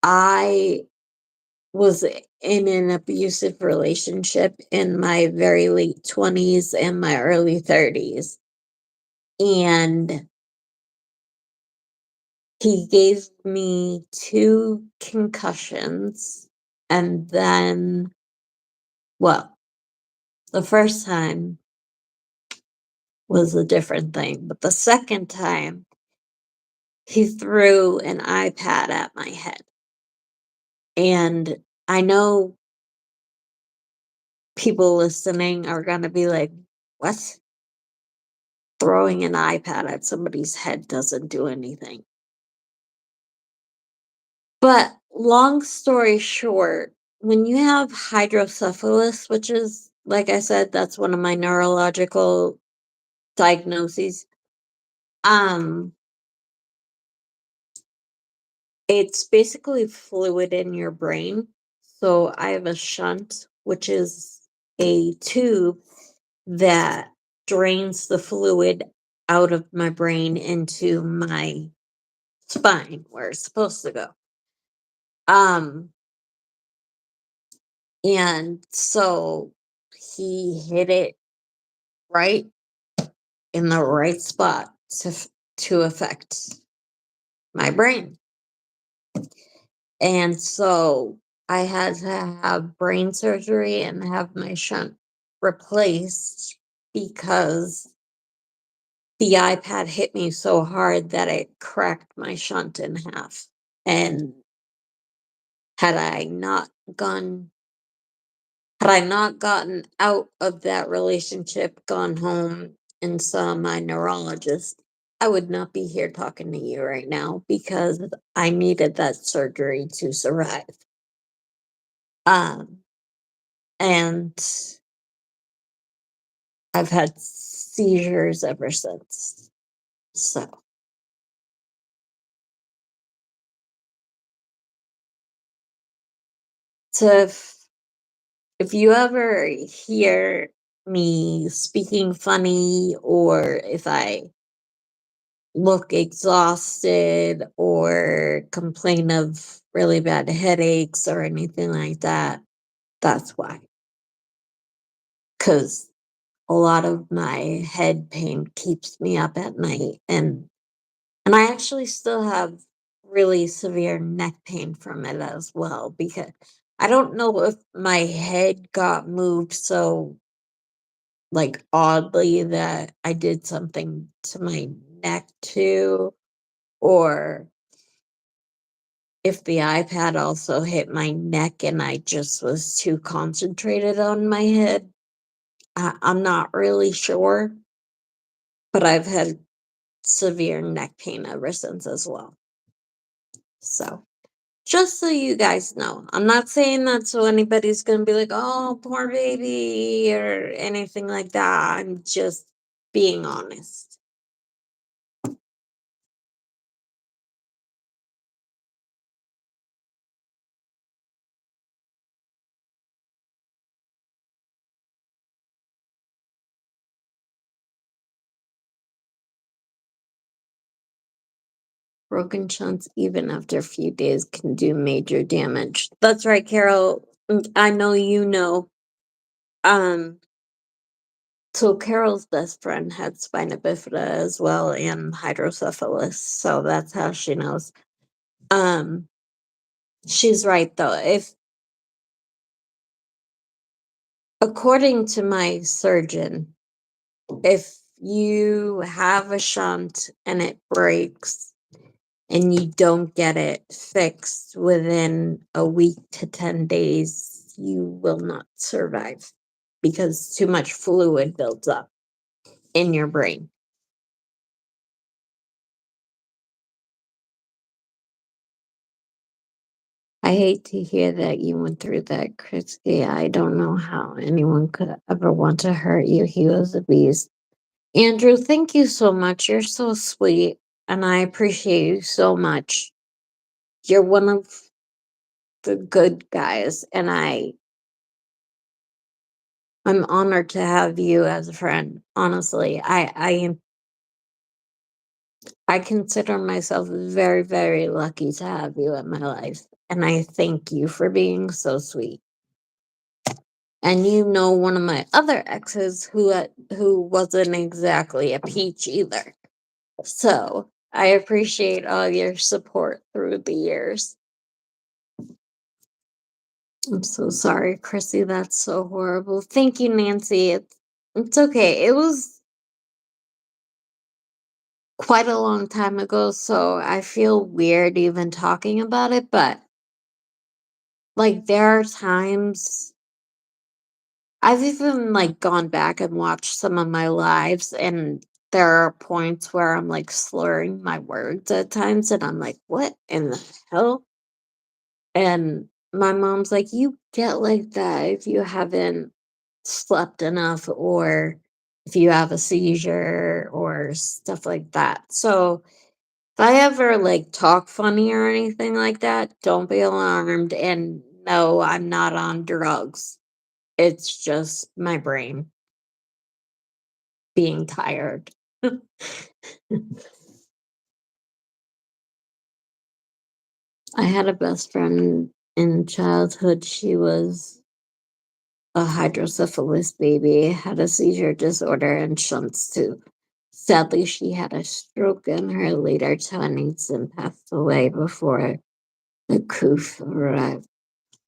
I was in an abusive relationship in my very late 20s and my early 30s. And he gave me 2 concussions. And then, well, the first time was a different thing. But the second time, he threw an iPad at my head. And I know people listening are going to be like, what? Throwing an iPad at somebody's head doesn't do anything. But long story short, when you have hydrocephalus, which is Like I said, that's one of my neurological diagnoses. Um, it's basically fluid in your brain. So I have a shunt, which is a tube that drains the fluid out of my brain into my spine where it's supposed to go. Um, and so he hit it right in the right spot to affect my brain. And so I had to have brain surgery and have my shunt replaced because the iPad hit me so hard that it cracked my shunt in half. And had I not gone had I not gotten out of that relationship, gone home and saw my neurologist, I would not be here talking to you right now because I needed that surgery to survive. Um, and I've had seizures ever since. So, so if you ever hear me speaking funny or if I look exhausted or complain of really bad headaches or anything like that, that's why. Because a lot of my head pain keeps me up at night, and I actually still have really severe neck pain from it as well because I don't know if my head got moved so like oddly that I did something to my neck too, or if the iPad also hit my neck and I just was too concentrated on my head. I'm not really sure, but I've had severe neck pain ever since as well. So, just so you guys know, I'm not saying that so anybody's gonna be like, oh, poor baby, or anything like that. I'm just being honest. Broken chunks, even after a few days, can do major damage. That's right, Carol. I know you know. Um, so Carol's best friend had spina bifida as well and hydrocephalus, so that's how she knows. Um, she's right though. If according to my surgeon, if you have a shunt and it breaks and you don't get it fixed within a week to 10 days, you will not survive because too much fluid builds up in your brain. I hate to hear that you went through that, Christy. I don't know how anyone could ever want to hurt you. He was a beast. Andrew, thank you so much. You're so sweet, and I appreciate you so much. You're one of the good guys, and I'm honored to have you as a friend. Honestly, I consider myself very, very lucky to have you in my life, and I thank you for being so sweet. And you know one of my other exes who wasn't exactly a peach either. So I appreciate all your support through the years. I'm so sorry, Chrissy. That's so horrible. Thank you, Nancy. It's okay. It was quite a long time ago, so I feel weird even talking about it, but like there are times I've even like gone back and watched some of my lives and there are points where I'm like slurring my words at times and I'm like, what in the hell? And my mom's like, you get like that if you haven't slept enough or if you have a seizure or stuff like that. So if I ever like talk funny or anything like that, don't be alarmed. And no, I'm not on drugs. It's just my brain being tired. I had a best friend in childhood. She was a hydrocephalus baby, had a seizure disorder and shunts too. Sadly, she had a stroke in her later 20s and passed away before the coof arrived.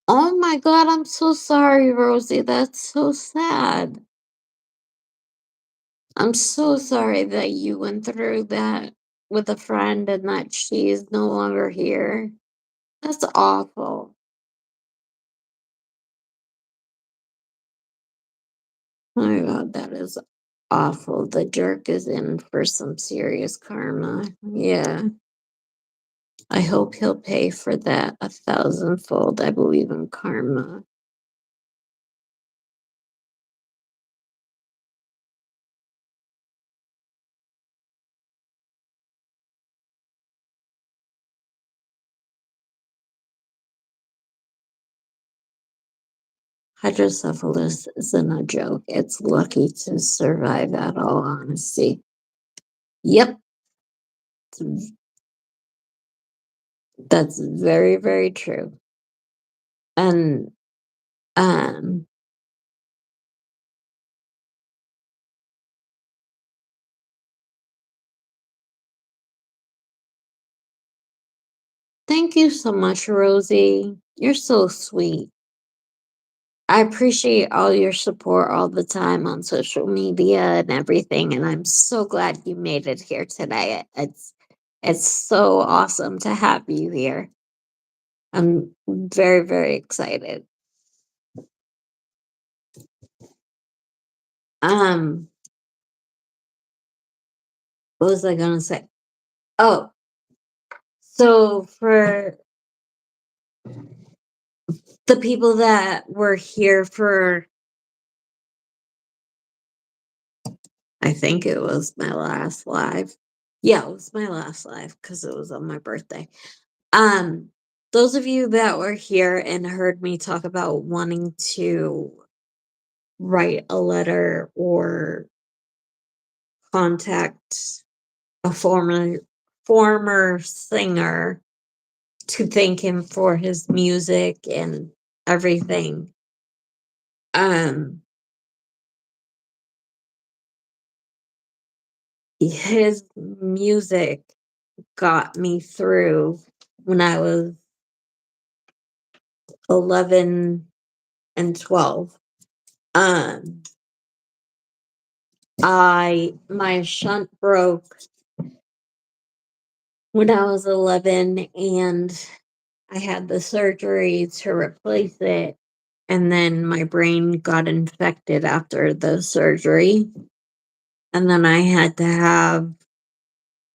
Oh my god, I'm so sorry, Rosie. That's so sad. I'm so sorry that you went through that with a friend and that she is no longer here. That's awful. Oh my god, that is awful. The jerk is in for some serious karma. Yeah. I hope he'll pay for that a thousandfold. I believe in karma. Hydrocephalus isn't a joke. It's lucky to survive at all honesty. Yep. That's very, very true. And um thank you so much, Rosie. You're so sweet. I appreciate all your support all the time on social media and everything, and I'm so glad you made it here today. It's so awesome to have you here. I'm very, very excited. Um, what was I gonna say? Oh, so for the people that were here for, I think it was my last live. Yeah, it was my last live because it was on my birthday. Um, those of you that were here and heard me talk about wanting to write a letter or contact a former singer to thank him for his music and everything. Um, his music got me through when I was 11 and 12. Um, my shunt broke when I was 11 and I had the surgery to replace it. And then my brain got infected after the surgery. And then I had to have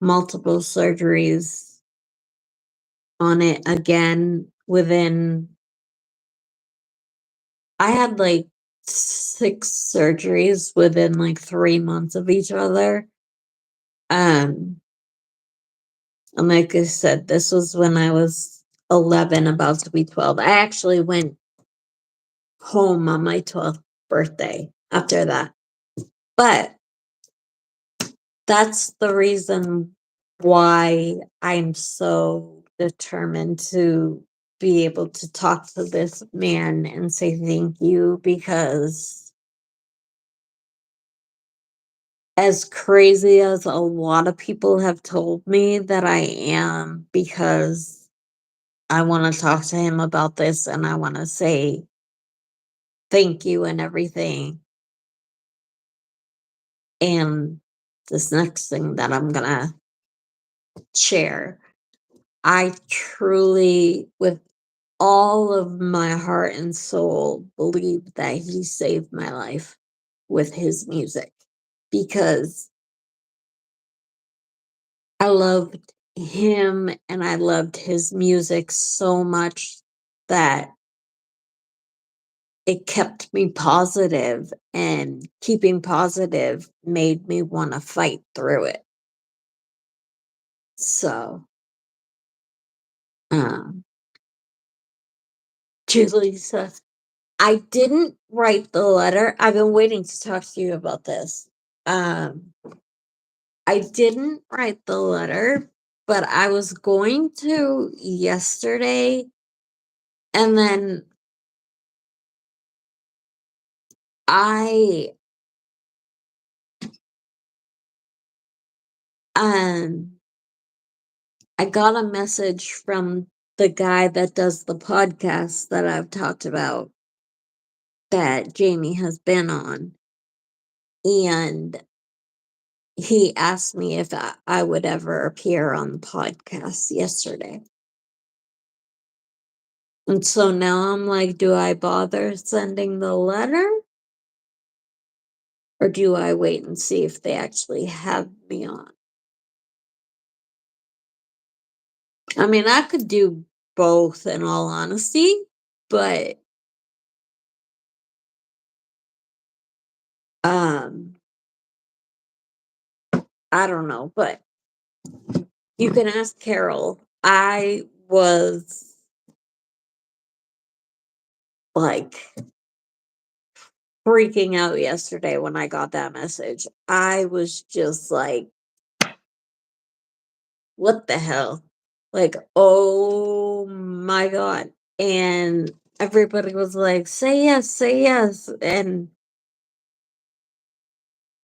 multiple surgeries on it again within, I had like 6 surgeries within like 3 months of each other. Um, and like I said, this was when I was 11, about to be 12. I actually went home on my 12th birthday after that. But that's the reason why I'm so determined to be able to talk to this man and say thank you, because as crazy as a lot of people have told me that I am, because I want to talk to him about this and I want to say thank you and everything. And this next thing that I'm going to share, I truly, with all of my heart and soul, believe that he saved my life with his music, because I loved him and I loved his music so much that it kept me positive, and keeping positive made me want to fight through it. So, um, Julie says, I didn't write the letter. I've been waiting to talk to you about this. I didn't write the letter, but I was going to yesterday, and then I um I got a message from the guy that does the podcast that I've talked about that Jamie has been on, and he asked me if I would ever appear on the podcast yesterday. And so now I'm like, do I bother sending the letter? Or do I wait and see if they actually have me on? I mean, I could do both in all honesty, but um I don't know, but you can ask Carol. I was like freaking out yesterday when I got that message. I was just like, what the hell? Like, oh my God. And everybody was like, say yes, say yes. And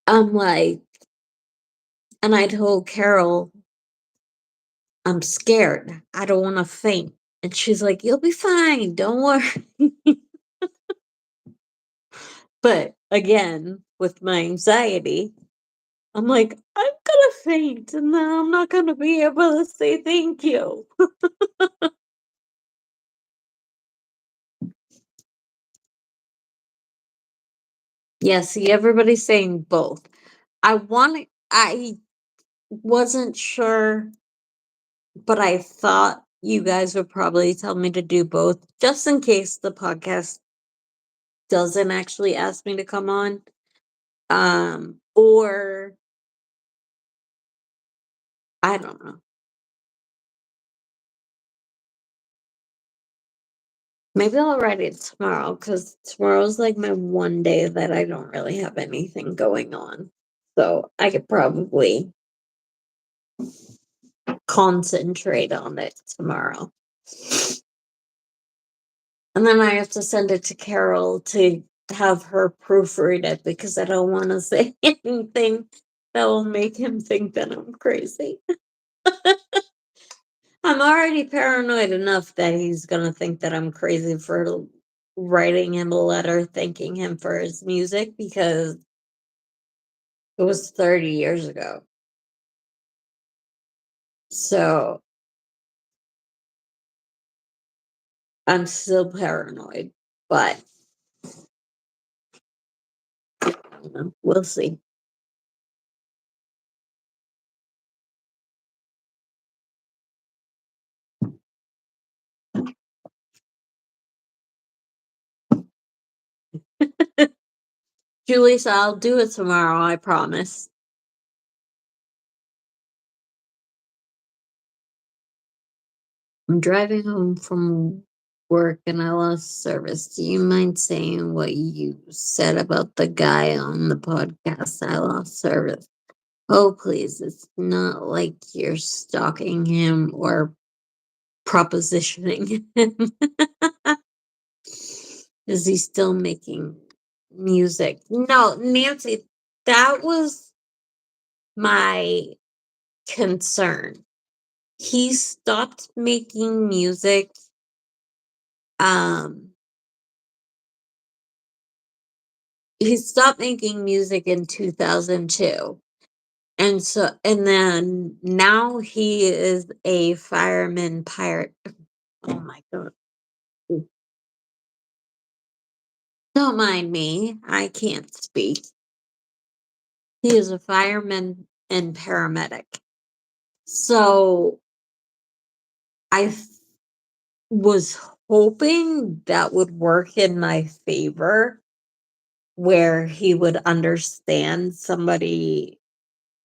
I'm like, and I told Carol, I'm scared. I don't want to faint. And she's like, you'll be fine. Don't worry. But again, with my anxiety, I'm like, I'm gonna faint and then I'm not gonna be able to say thank you. Yeah, see, everybody's saying both. I wasn't sure, but I thought you guys would probably tell me to do both just in case the podcast doesn't actually ask me to come on. Or I don't know. Maybe I'll write it tomorrow because tomorrow's like my one day that I don't really have anything going on. So I could probably concentrate on it tomorrow. And then I have to send it to Carol to have her proofread it because I don't want to say anything that will make him think that I'm crazy. I'm already paranoid enough that he's going to think that I'm crazy for writing him a letter thanking him for his music because it was 30 years ago. So I'm still paranoid, but we'll see. Julie, so I'll do it tomorrow, I promise. I'm driving home from work and I lost service. Do you mind saying what you said about the guy on the podcast? I lost service. Oh, please. It's not like you're stalking him or propositioning him. Is he still making music? No, Nancy, that was my concern. He stopped making music. Um, he stopped making music in 2002. And then now he is a fireman pirate. Oh my God. Don't mind me. I can't speak. He is a fireman and paramedic. So I was hoping that would work in my favor, where he would understand somebody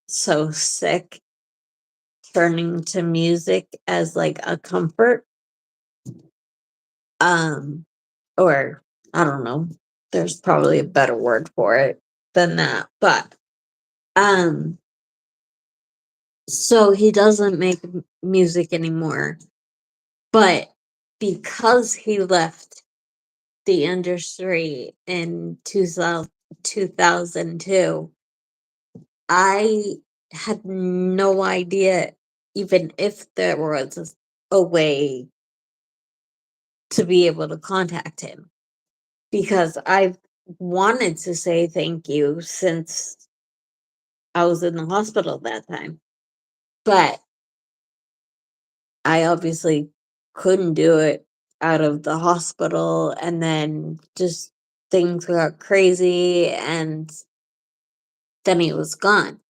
so sick turning to music as, like, a comfort, um, or I don't know, there's probably a better word for it than that, but, um, so he doesn't make music anymore, but because he left the industry in 2002, I had no idea even if there was a way to be able to contact him, because I've wanted to say thank you since I was in the hospital that time, but I obviously couldn't do it out of the hospital, and then just things got crazy, and then he was gone.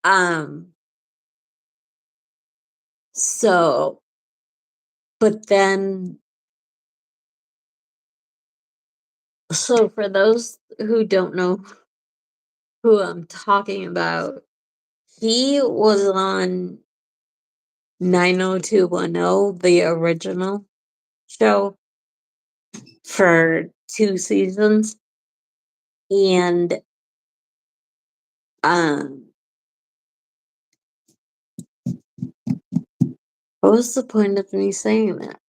Um, so but then so for those who don't know who I'm talking about, he was on 90210, the original show, for 2 seasons, and, um, what was the point of me saying that?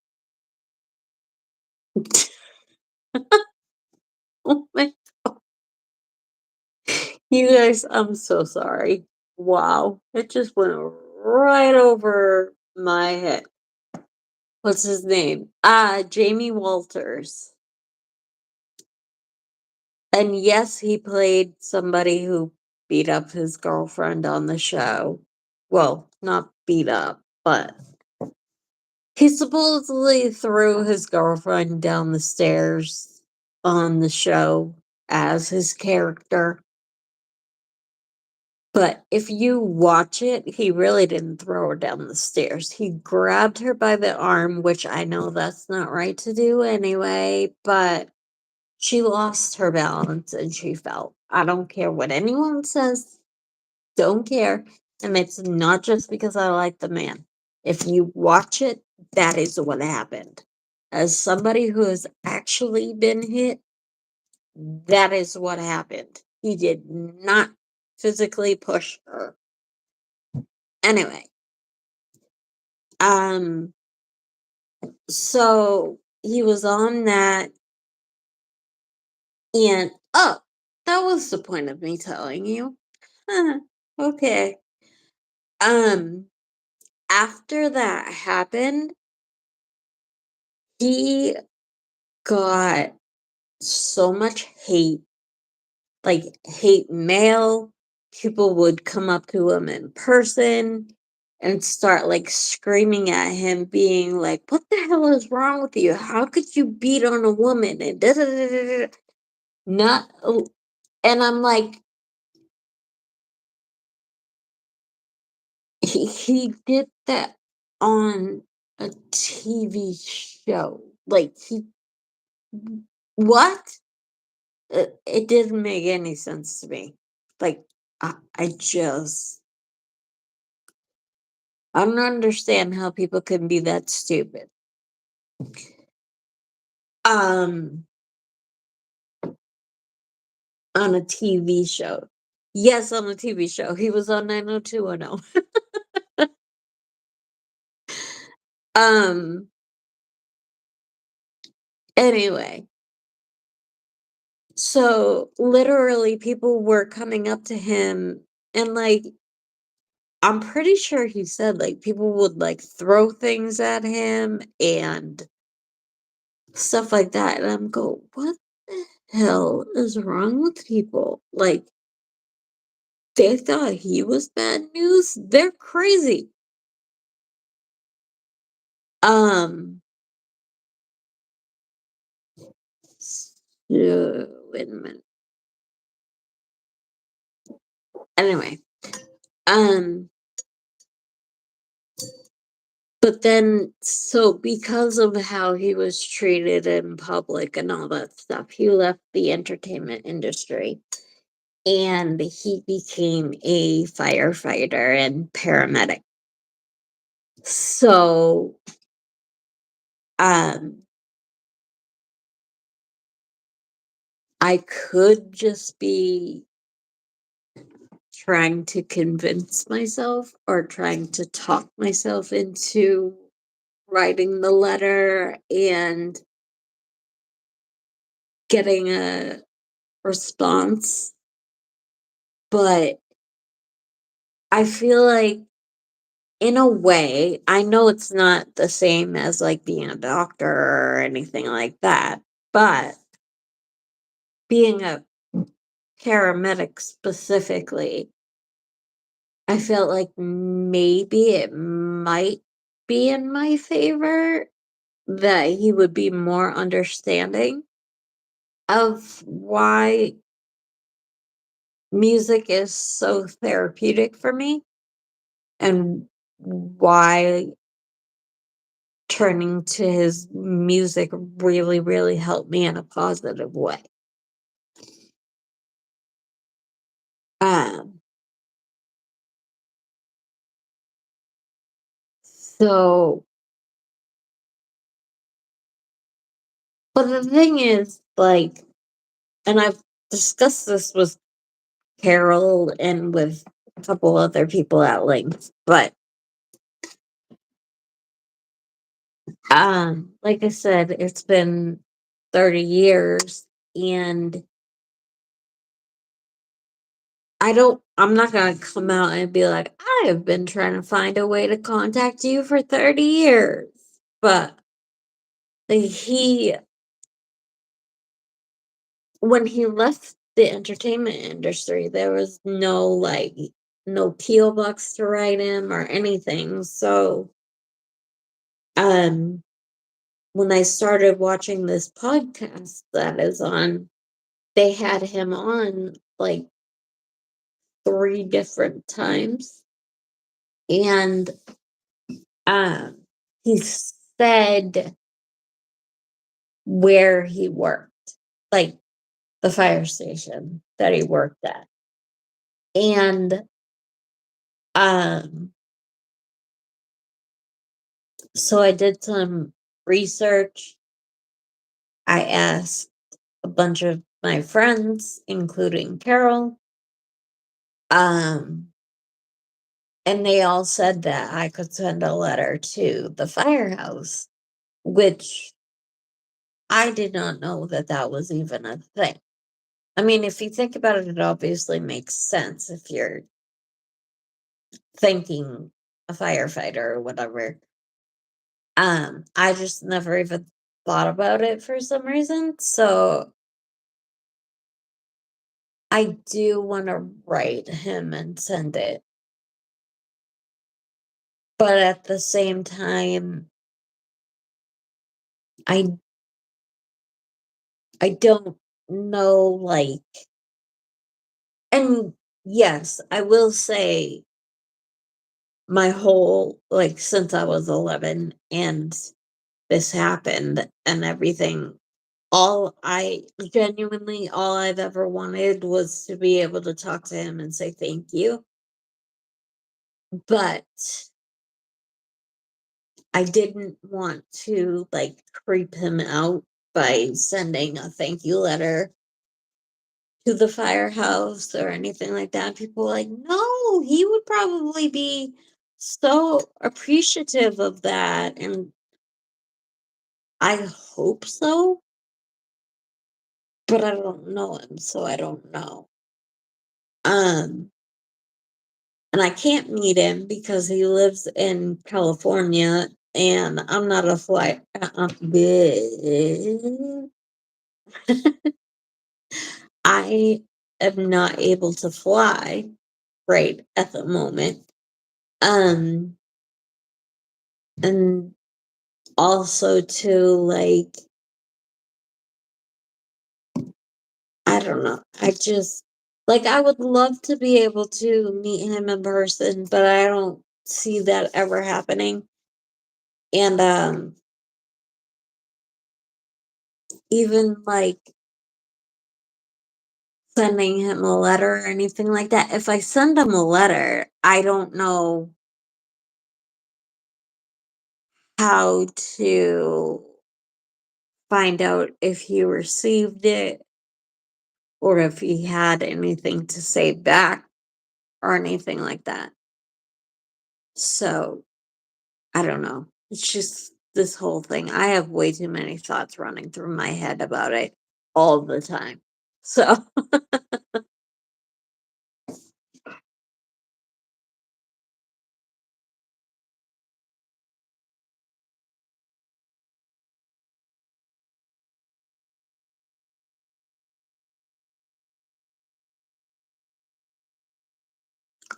Oh my you guys, I'm so sorry. Wow, it just went right over my head. What's his name? Jamie Walters. And yes, he played somebody who beat up his girlfriend on the show. Well, not beat up, but he supposedly threw his girlfriend down the stairs on the show as his character. But if you watch it, he really didn't throw her down the stairs. He grabbed her by the arm, which I know that's not right to do anyway, but she lost her balance and she fell. I don't care what anyone says. Don't care. And it's not just because I like the man. If you watch it, that is what happened. As somebody who has actually been hit, that is what happened. He did not physically push her. Anyway, um, so he was on that, and oh, that was the point of me telling you. Okay. Um, after that happened, he got so much hate, like hate mail. People would come up to him in person and start like screaming at him, being like, "What the hell is wrong with you? How could you beat on a woman?" And da da da da da. Not, and I'm like, he did that on a TV show. Like he, what? It didn't make any sense to me. Like, I just I don't understand how people can be that stupid. Um, on a TV show. Yes, on a TV show. He was on 90210. Um, anyway, so literally people were coming up to him and like I'm pretty sure he said like people would like throw things at him and stuff like that. And I'm go, what the hell is wrong with people? Like they thought he was bad news? They're crazy. Um wait a minute. Anyway, um, But then, so because of how he was treated in public and all that stuff, he left the entertainment industry and he became a firefighter and paramedic. So, um, I could just be trying to convince myself or trying to talk myself into writing the letter and getting a response, but I feel like in a way, I know it's not the same as like being a doctor or anything like that, but being a paramedic specifically, I felt like maybe it might be in my favor that he would be more understanding of why music is so therapeutic for me and why turning to his music really, really helped me in a positive way. Um, so, but the thing is, like, and I've discussed this with Carol and with a couple other people at length, but like I said, it's been 30 years and I'm not gonna come out and be like, I have been trying to find a way to contact you for 30 years. But like, when he left the entertainment industry, there was no like no PO box to write him or anything. So um when I started watching this podcast that is on, they had him on like 3 different times. And um he said where he worked, like the fire station that he worked at. And um so I did some research. I asked a bunch of my friends, including Carol, um, and they all said that I could send a letter to the firehouse, which I did not know that that was even a thing. I mean, if you think about it, it obviously makes sense if you're thinking a firefighter or whatever. I just never even thought about it for some reason. So I do want to write him and send it. But at the same time, I I don't know like, and yes, I will say my whole like since I was 11 and this happened and everything, all I've ever wanted was to be able to talk to him and say thank you. But I didn't want to like creep him out by sending a thank you letter to the firehouse or anything like that. People were like, no, he would probably be so appreciative of that. And I hope so, but I don't know him, so I don't know. Um, and I can't meet him because he lives in California and I'm not a flight. I am not able to fly right at the moment. Um, and also to like, I don't know. I just like I would love to be able to meet him in person, but I don't see that ever happening. And even like sending him a letter or anything like that. If I send him a letter, I don't know how to find out if he received it or if he had anything to say back or anything like that. So I don't know. It's just this whole thing. I have way too many thoughts running through my head about it all the time. So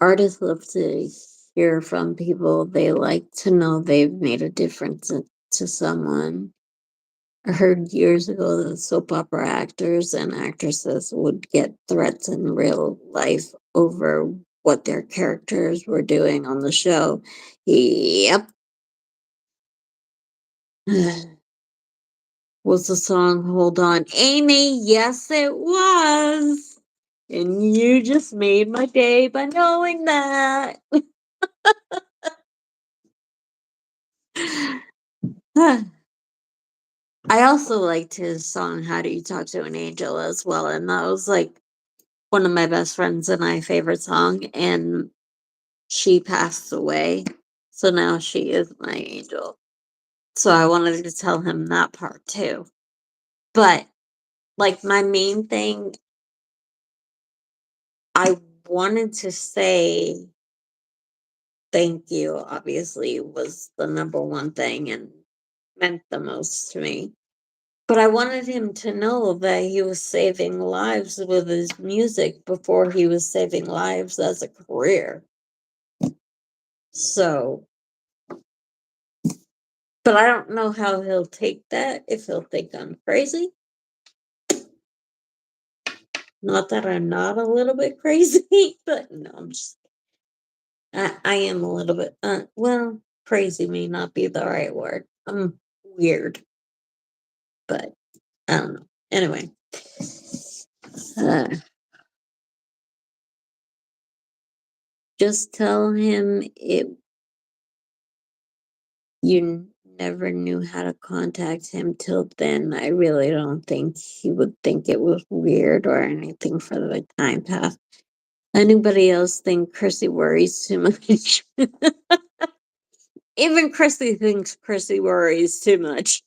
artists love to hear from people they like to know they've made a difference to someone. I heard years ago that soap opera actors and actresses would get threats in real life over what their characters were doing on the show. Yep. Was the song Hold On Amy? Yes, it was. And you just made my day by knowing that. I also liked his song How Do You Talk to an Angel as well. And that was like one of my best friends and my favorite song. And she passed away. So now she is my angel. So I wanted to tell him that part too. But like my main thing, I wanted to say thank you, obviously, was the number one thing and meant the most to me. But I wanted him to know that he was saving lives with his music before he was saving lives as a career. So, but I don't know how he'll take that, if he'll think I'm crazy. Not that I'm not a little bit crazy, but no, I am a little bit, well, crazy may not be the right word. I'm weird, but I don't know. Anyway, uh, just tell him you never knew how to contact him till then. I really don't think he would think it was weird or anything for the time pass. Anybody else think Chrissy worries too much? Even Chrissy thinks Chrissy worries too much.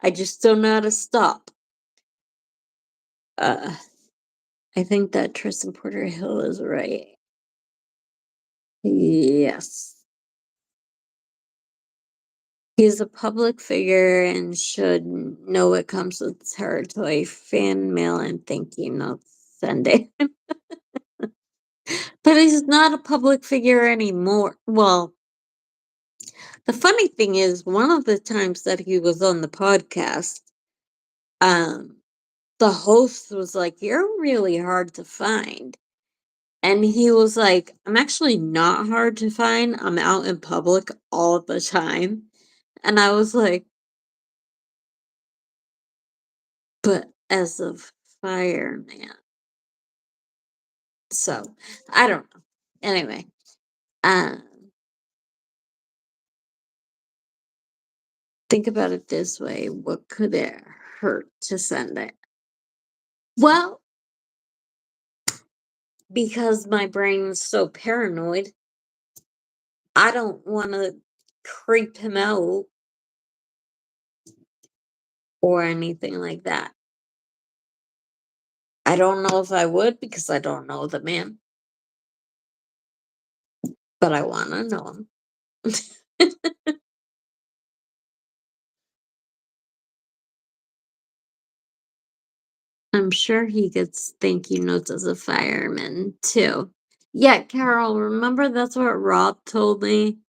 I just don't know how to stop. Uh, I think that Tristan Porter Hill is right. Yes. He's a public figure and should know it comes with territory. Fan mail and thank you notes Sunday. But he's not a public figure anymore. Well, the funny thing is, one of the times that he was on the podcast, um, the host was like, "You're really hard to find." And he was like, "I'm actually not hard to find. I'm out in public all the time." And I was like, "But as a fireman." So, I don't know. Anyway, um, think about it this way. What could it hurt to send it? Well, because my brain's so paranoid, I don't want to creep him out or anything like that. I don't know if I would because I don't know the man, but I want to know him. I'm sure he gets thank you notes as a fireman too. Yeah, Carol, remember that's what Rob told me?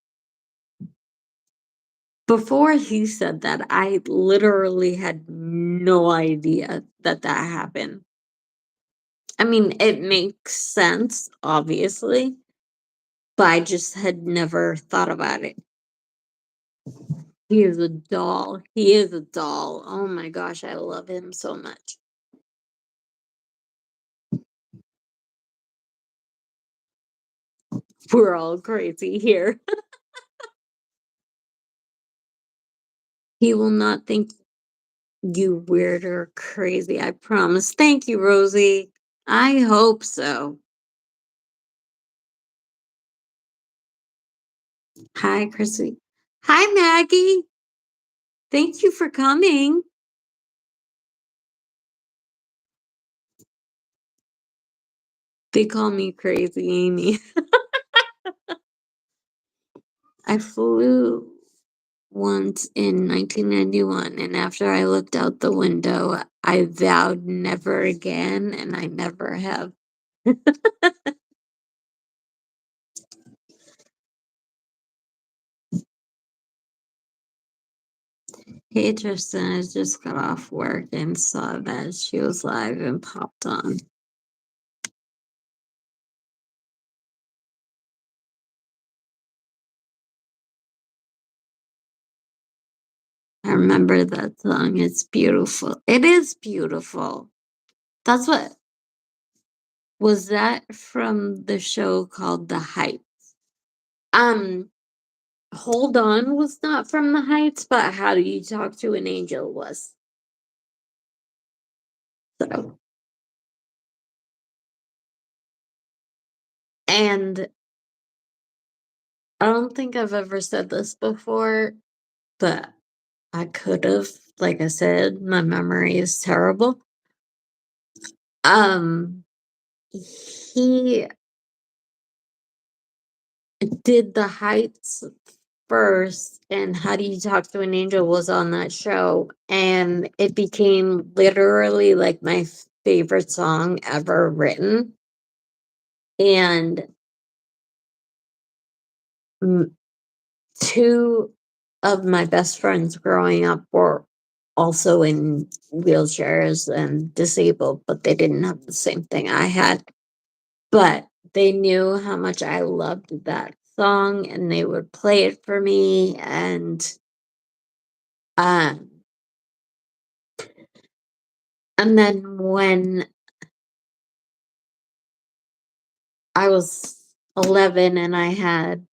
Before he said that, I literally had no idea that that happened. I mean, it makes sense, obviously, but I just had never thought about it. He is a doll. He is a doll. Oh my gosh, I love him so much. We're all crazy here. He will not think you weird or crazy, I promise. Thank you, Rosie. I hope so. Hi, Chrissy. Hi, Maggie. Thank you for coming. They call me Crazy Amy. I flew once in 1991, and after I looked out the window, I vowed never again, and I never have. Hey, Tristan, I just got off work and saw that she was live and popped on. I remember that song. It's beautiful. It is beautiful. That's what was that from the show called The Heights. Um, Hold On was not from The Heights, but How Do You Talk to an Angel was. So, and I don't think I've ever said this before, but I could have. Like I said, my memory is terrible. Um, he did The Heights first, and How Do You Talk to an Angel was on that show, and it became literally like my favorite song ever written. And two of my best friends growing up were also in wheelchairs and disabled, but they didn't have the same thing I had. But they knew how much I loved that song, and they would play it for me. Um, and then when I was 11 and I had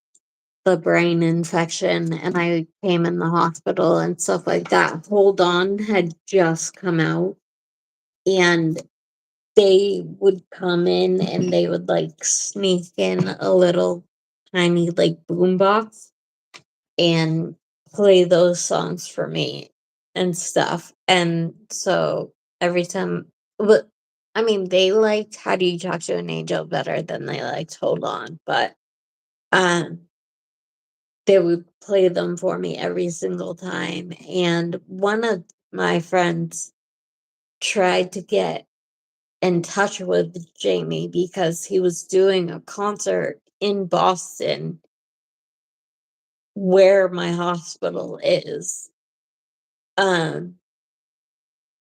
the brain infection and I came in the hospital and stuff like that, Hold On had just come out, and they would come in and they would like sneak in a little tiny like boombox and play those songs for me and stuff. And so every time, but I mean, they liked How Do You Talk to an Angel better than they liked Hold On, but um, they would play them for me every single time. And one of my friends tried to get in touch with Jamie because he was doing a concert in Boston where my hospital is. Um,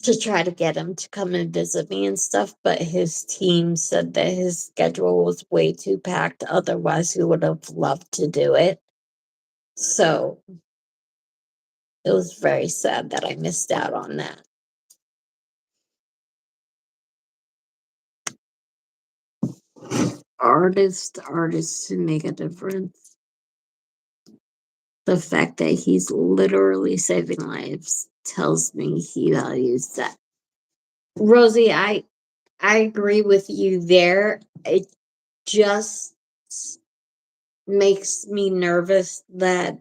to try to get him to come and visit me and stuff, but his team said that his schedule was way too packed. Otherwise, he would have loved to do it. So it was very sad that I missed out on that. Artists who make a difference. The fact that he's literally saving lives tells me he values that. Rosie, I agree with you there. It just makes me nervous that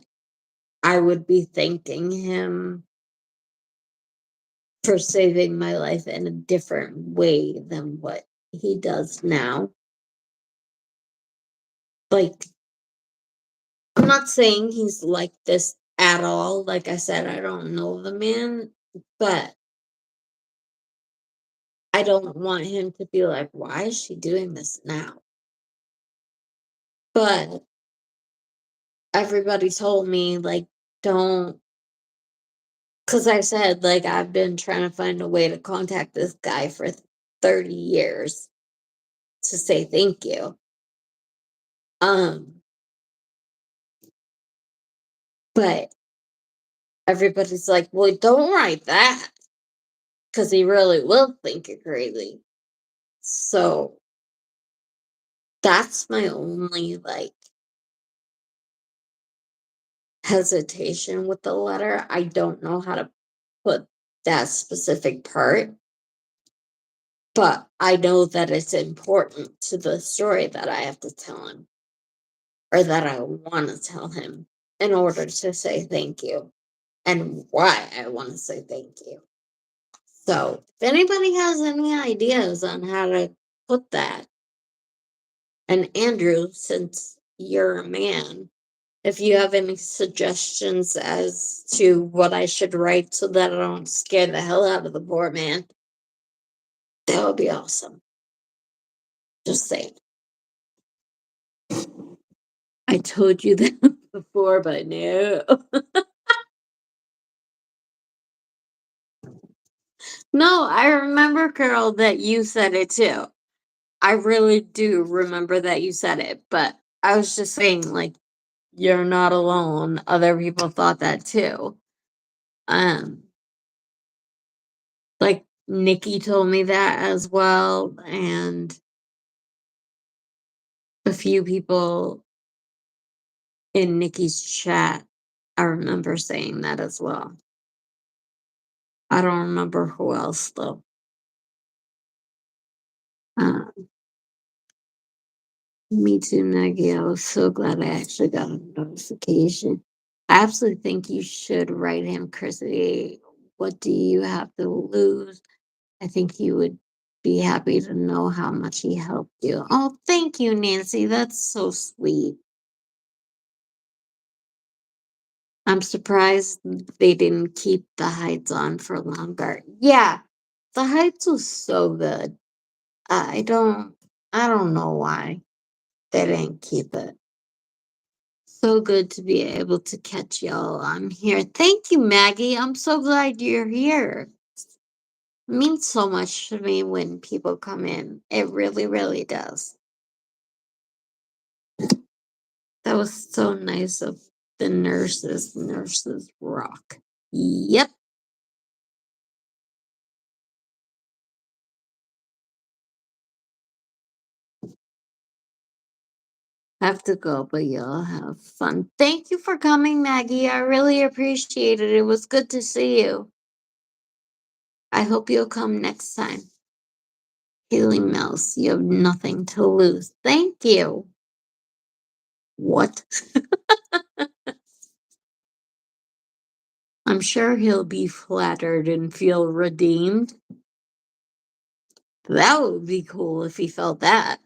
I would be thanking him for saving my life in a different way than what he does now. Like, I'm not saying he's like this at all. Like I said, I don't know the man, but I don't want him to be like, why is she doing this now? But everybody told me, like, don't, because I said, like, I've been trying to find a way to contact this guy for 30 years to say thank you. Um, but everybody's like, well, don't write that because he really will think you're crazy. So that's my only like hesitation with the letter. I don't know how to put that specific part, but I know that it's important to the story that I have to tell him or that I want to tell him in order to say thank you and why I want to say thank you. So if anybody has any ideas on how to put that, and Andrew, since you're a man, if you have any suggestions as to what I should write so that I don't scare the hell out of the poor man, that would be awesome. Just saying. I told you that before, but no. No, I remember, Carol, that you said it too. I really do remember that you said it, but I was just saying, like, you're not alone. Other people thought that too. Um, like Nikki told me that as well, and a few people in Nikki's chat, I remember saying that as well. I don't remember who else though. Um, Me too, Maggie. I was so glad I actually got a notification. I absolutely think you should write him, Chrissy. What do you have to lose? I think he would be happy to know how much he helped you. Oh, thank you, Nancy. That's so sweet. I'm surprised they didn't keep the Heights on for longer. Yeah, the Heights was so good. I don't I don't know why they didn't keep it. So good to be able to catch y'all. I'm here. Thank you, Maggie. I'm so glad you're here. It means so much to me when people come in. It really, really does. That was so nice of the nurses. Nurses rock. Yep. Have to go, but y'all have fun. Thank you for coming, Maggie. I really appreciate it. It was good to see you. I hope you'll come next time. Haley Mouse, you have nothing to lose. Thank you. What? I'm sure he'll be flattered and feel redeemed. That would be cool if he felt that.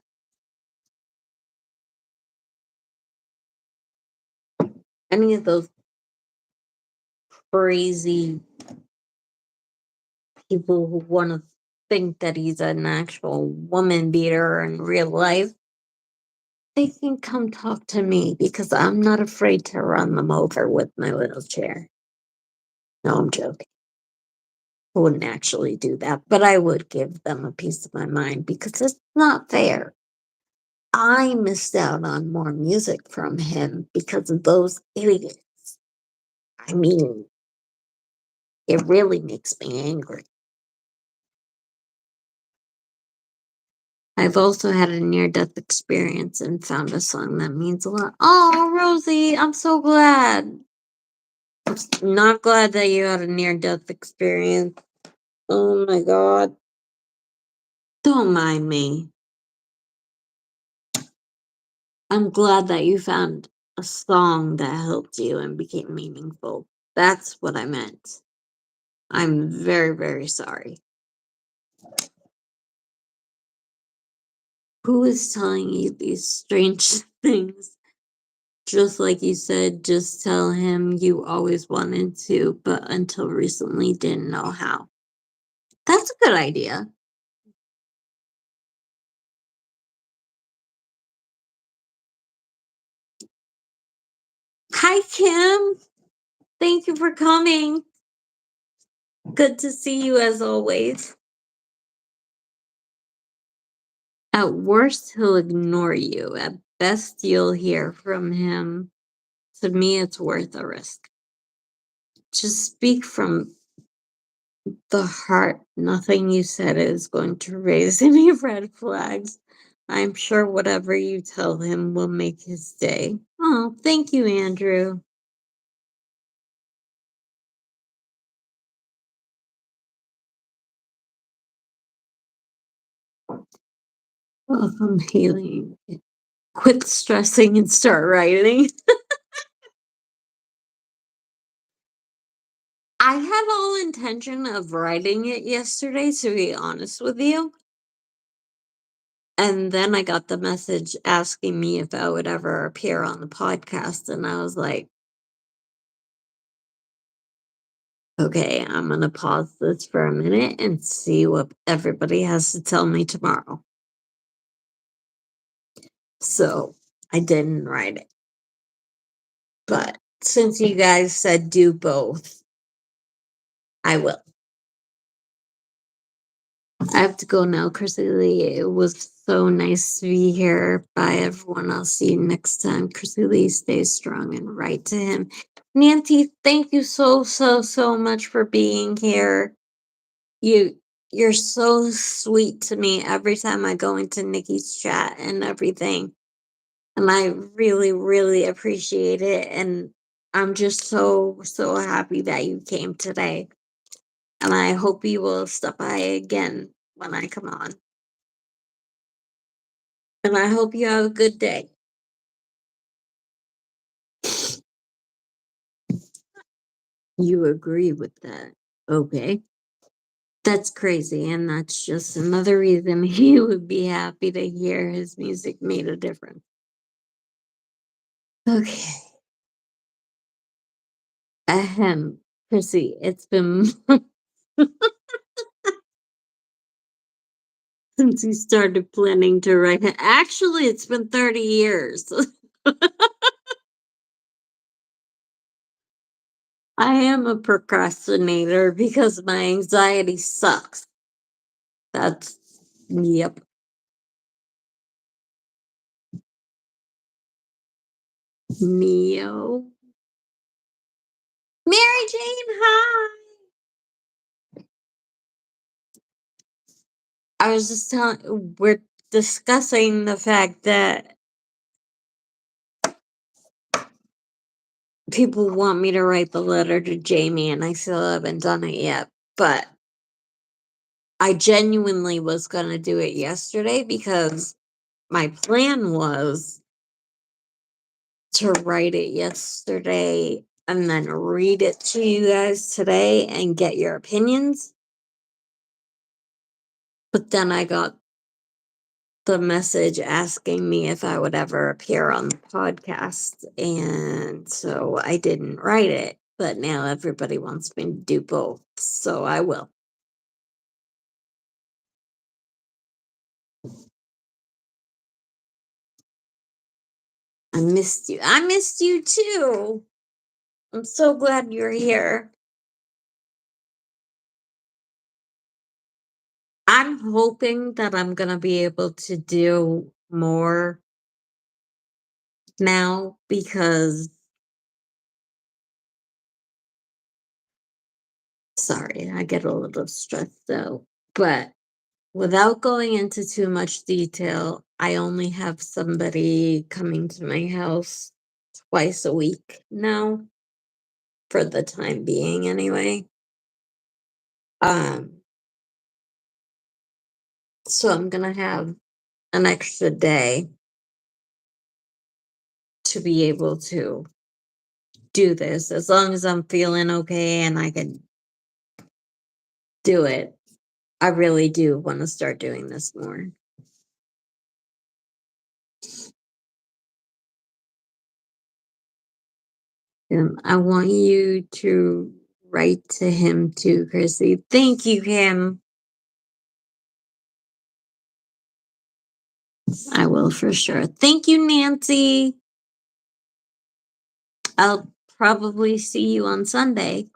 Any of those crazy people who want to think that he's an actual woman beater in real life, they can come talk to me because I'm not afraid to run them over with my wheelchair. No, I'm joking. I wouldn't actually do that, but I would give them a piece of my mind because it's not fair. I missed out on more music from him because of those idiots. I mean, it really makes me angry. I've also had a near death experience and found a song that means a lot. Oh, Rosie, I'm so glad. I'm not glad that you had a near death experience. Oh my God. Don't mind me. I'm glad that you found a song that helped you and became meaningful. That's what I meant. I'm very, very sorry. Who is telling you these strange things? Just like you said, just tell him you always wanted to, but until recently didn't know how. That's a good idea. Hi, Kim. Thank you for coming. Good to see you as always. At worst, he'll ignore you. At best, you'll hear from him. To me, it's worth a risk. just speak from the heart. Nothing you said is going to raise any red flags. I'm sure whatever you tell him will make his day. Oh, thank you, Andrew. Welcome, healing. Quit stressing and start writing. I had all intention of writing it yesterday, to be honest with you. And then I got the message asking me if I would ever appear on the podcast. And I was like, okay, I'm going to pause this for a minute and see what everybody has to tell me tomorrow. So I didn't write it. But since you guys said do both, I will. I have to go now, Chrissy Lee. It was so nice to be here. Bye, everyone. I'll see you next time. Chrissy Lee, stay strong and write to him. Nancy, thank you so much for being here. You're so sweet to me every time I go into Nikki's chat and everything. And I really appreciate it. And I'm just so happy that you came today. And I hope you will stop by again when I come on. And I hope you have a good day. You agree with that. Okay. That's crazy. And that's just another reason he would be happy to hear his music made a difference. Okay. Ahem. Chrissy, it's been since you started planning to write it. Actually, it's been 30 years. I am a procrastinator because my anxiety sucks. That's, yep. Neo. Mary Jane, hi. I was just telling, we're discussing the fact that people want me to write the letter to Jamie, and I still haven't done it yet. But I genuinely was going to do it yesterday because my plan was to write it yesterday and then read it to you guys today and get your opinions. But then I got the message asking me if I would ever appear on the podcast. And so I didn't write it. But now everybody wants me to do both. So I will. I missed you. I missed you too. I'm so glad you're here. I'm hoping that I'm going to be able to do more now because, sorry, I get a little stressed out. But without going into too much detail, I only have somebody coming to my house twice a week now, for the time being anyway. Um, so I'm gonna have an extra day to be able to do this as long as I'm feeling okay and I can do it. I really do want to start doing this more. I want you to write to him too, Chrissy. Thank you, Kim. I will for sure. Thank you, Nancy. I'll probably see you on Sunday.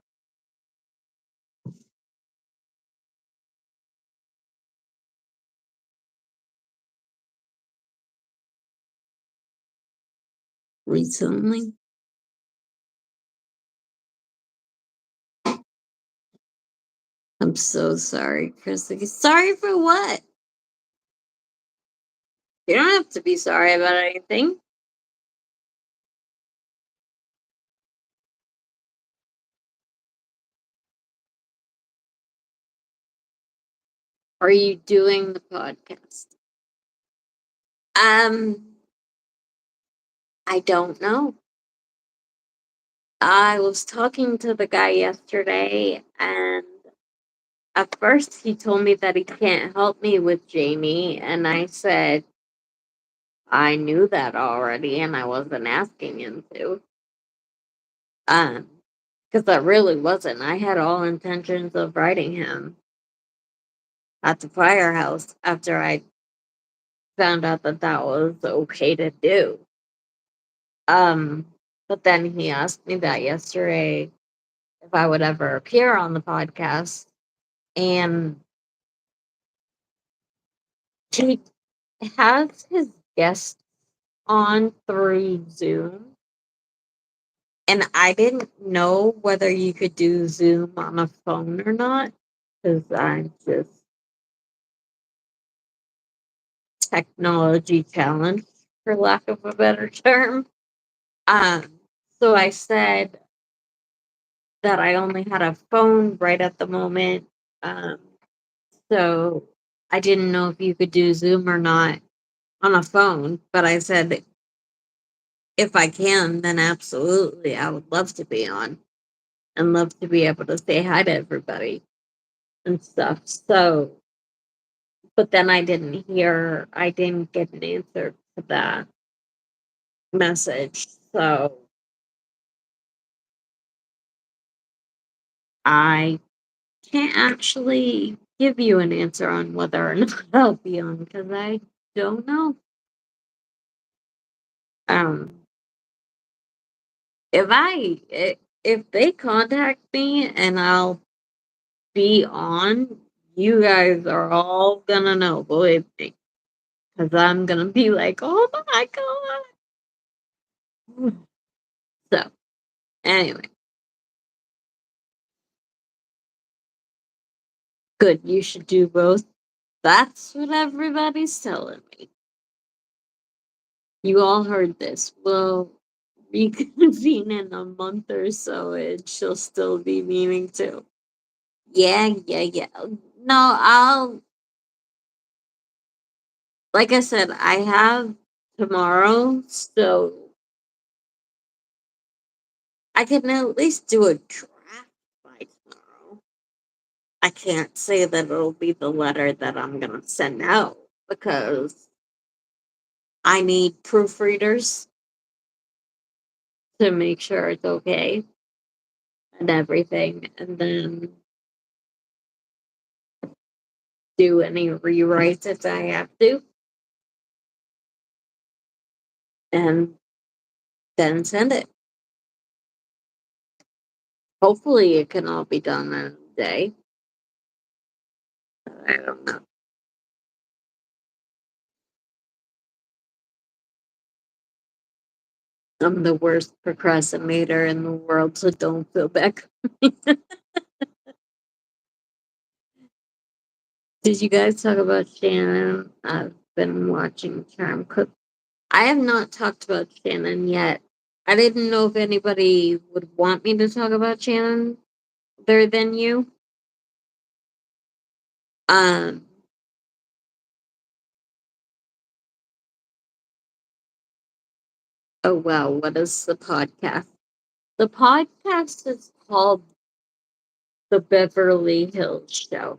Recently. I'm so sorry, Chrissy. Sorry for what? You don't have to be sorry about anything. Are you doing the podcast? I don't know. I was talking to the guy yesterday, and at first he told me that he can't help me with Jamie, and I said I knew that already, and I wasn't asking him to. Because I really wasn't. I had all intentions of writing him at the firehouse after I found out that that was okay to do. Um, but then he asked me that yesterday if I would ever appear on the podcast, and he has his guests on through Zoom, and I didn't know whether you could do Zoom on a phone or not because I'm just technology challenged, for lack of a better term. Um, so I said that I only had a phone right at the moment. Um, so I didn't know if you could do Zoom or not on a phone, but I said if I can, then absolutely, I would love to be on and love to be able to say hi to everybody and stuff. So, but then I didn't get an answer to that message. So I can't actually give you an answer on whether or not I'll be on because I don't know. Um, if they contact me and I'll be on, you guys are all gonna know, believe me, because I'm gonna be like, oh my god. So anyway, good. You should do both. That's what everybody's telling me. You all heard this. We'll reconvene in a month or so, and she'll still be meaning to. Yeah, yeah, yeah. No, like I said, I have tomorrow, so I can at least do a draft by tomorrow. I can't say that it'll be the letter that I'm gonna send out because I need proofreaders to make sure it's okay and everything, and then do any rewrites if I have to, and then send it. Hopefully, it can all be done in a day. I don't know. I'm the worst procrastinator in the world, so don't feel bad. Did you guys talk about Shannon? I've been watching Charm Cook. I have not talked about Shannon yet. I didn't know if anybody would want me to talk about Shannon other than you. Um, oh wow, what is the podcast? The podcast is called The Beverly Hills Show.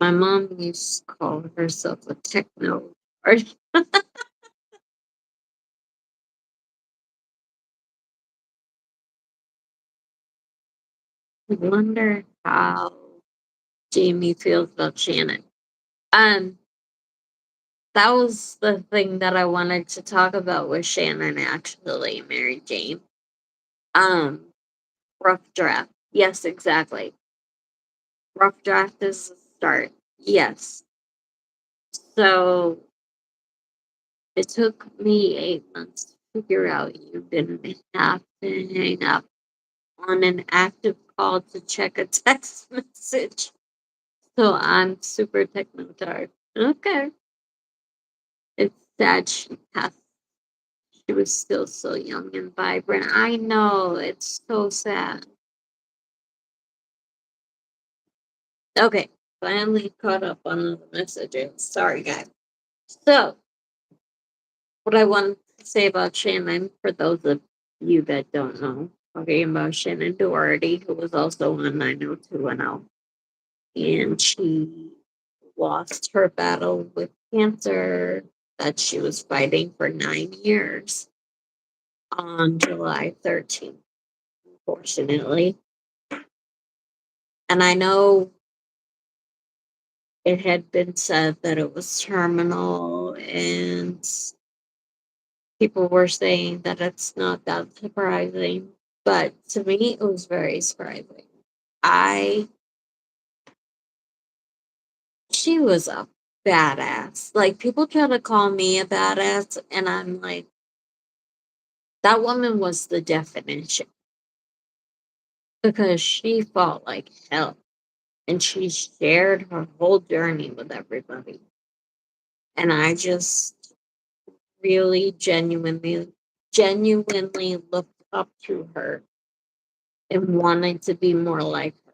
My mom used to call herself a techno artist. I wonder how Jamie feels about Shannon. Um, that was the thing that I wanted to talk about with Shannon, actually, Mary Jane. Um, rough draft. Yes, exactly. Rough draft is the start. Yes. So it took me 8 months to figure out you didn't have to hang up on an active call to check a text message. So I'm super techno dark. Okay. It's sad she passed. She was still so young and vibrant. I know. It's so sad. Okay. Finally caught up on all the messages. Sorry, guys. So, what I want to say about Shannon, for those of you that don't know, talking about Shannen Doherty, who was also on 90210, and she lost her battle with cancer that she was fighting for 9 years on July 13th, unfortunately. And I know it had been said that it was terminal, and people were saying that it's not that surprising. But to me, it was very surprising. I, she was a badass. Like, people try to call me a badass, and I'm like, that woman was the definition because she fought like hell and she shared her whole journey with everybody. And I just really genuinely looked up to her and wanted to be more like her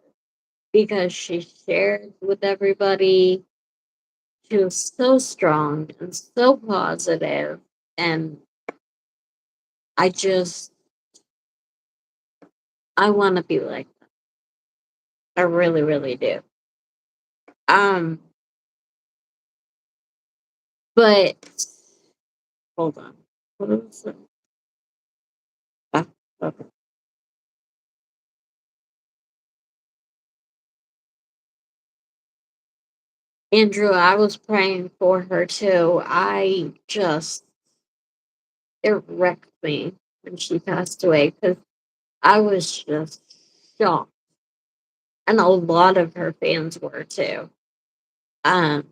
because she shared with everybody. She was so strong and so positive, and I just I want to be like that. I really, really do. Um, but hold on. What was it? Ah, okay. Andrew, I was praying for her too. It wrecked me when she passed away because I was just shocked. And a lot of her fans were too. Um,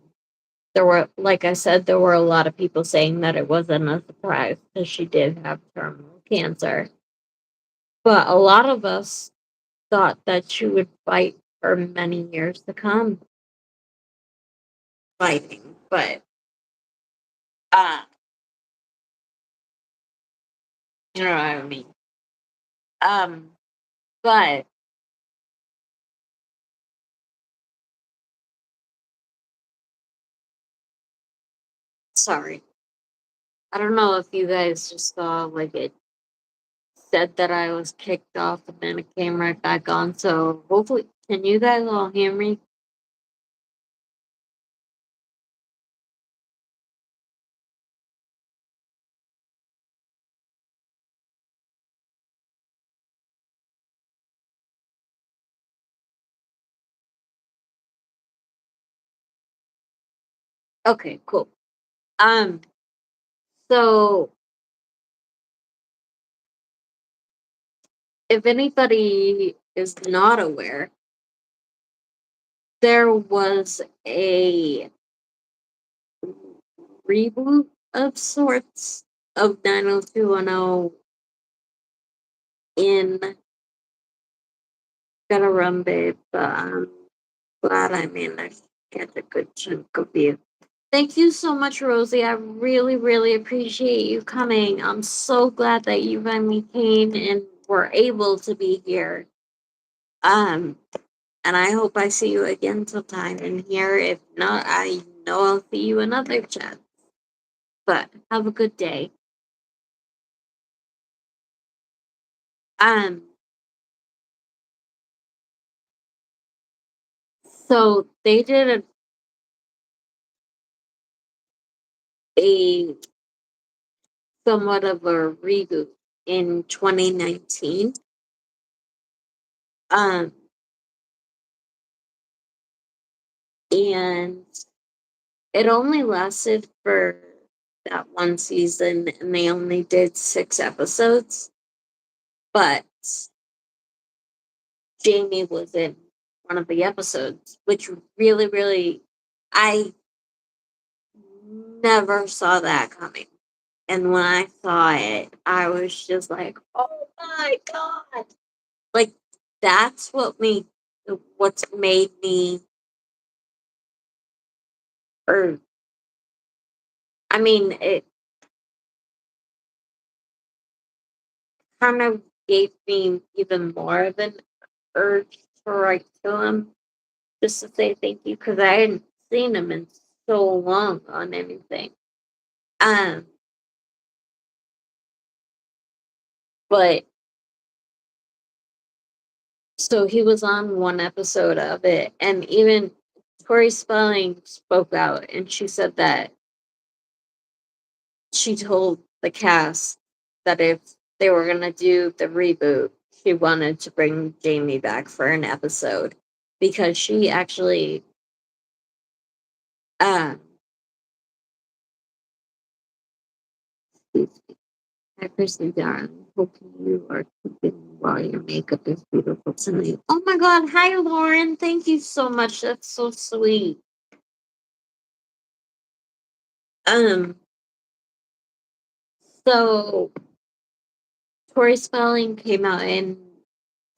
like I said, there were a lot of people saying that it wasn't a surprise because she did have terminal cancer. But a lot of us thought that she would fight for many years to come fighting. But, uh, you know what I mean? Um, but sorry. I don't know if you guys just saw, like, it said that I was kicked off and then it came right back on. So hopefully, can you guys all hear me? Okay, cool. Um, so if anybody is not aware, there was a reboot of sorts of 90210 in Gonna Run Babe, but I'm glad I managed to get a good chunk of you. Thank you so much, Rosie. I really, really appreciate you coming. I'm so glad that you finally came and were able to be here. Um, and I hope I see you again sometime in here. If not, I know I'll see you another chat. But have a good day. Um, so they did a somewhat of a reboot in 2019. Um, and it only lasted for that one season, and they only did 6 episodes. But Jamie was in one of the episodes, which really, really, I never saw that coming. And when I saw it, I was just like, "Oh my god!" Like that's what's made me, or I mean, it kind of gave me even more of an urge to write to him just to say thank you because I hadn't seen him in so long on anything. Um, but so he was on one episode of it, and even Tori Spelling spoke out, and she said that she told the cast that if they were gonna do the reboot, she wanted to bring Jamie back for an episode because she actually, um, hi, Chrissy Darn. Hope you are keeping while your makeup is beautiful tonight. Oh my god, hi Lauren. Thank you so much. That's so sweet. Um, so Tori Spelling came out and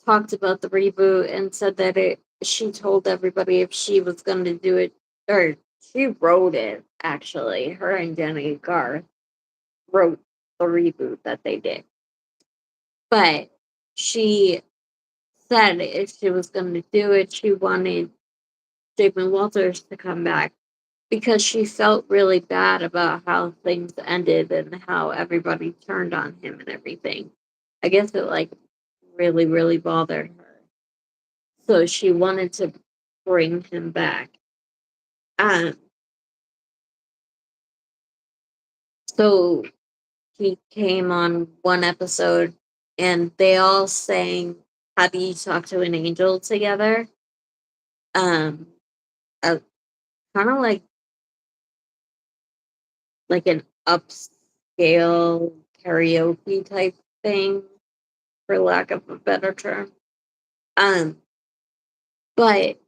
talked about the reboot and said that she told everybody if she was gonna do it, or she wrote it actually. Her and Jenny Garth wrote the reboot that they did. But she said if she was gonna do it, she wanted Damon Walters to come back because she felt really bad about how things ended and how everybody turned on him and everything. I guess it like really, really bothered her. So she wanted to bring him back. Um, so he came on one episode and they all sang How Do You Talk to an Angel together? Um, kind of like an upscale karaoke type thing, for lack of a better term. Um, but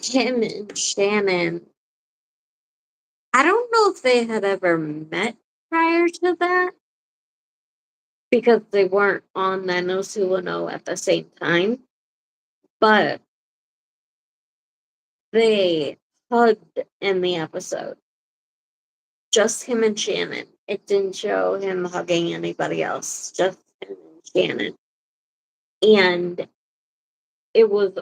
him and Shannen, I don't know if they had ever met prior to that because they weren't on 90210 at the same time, but they hugged in the episode. Just him and Shannen. It didn't show him hugging anybody else, just him and Shannen. And it was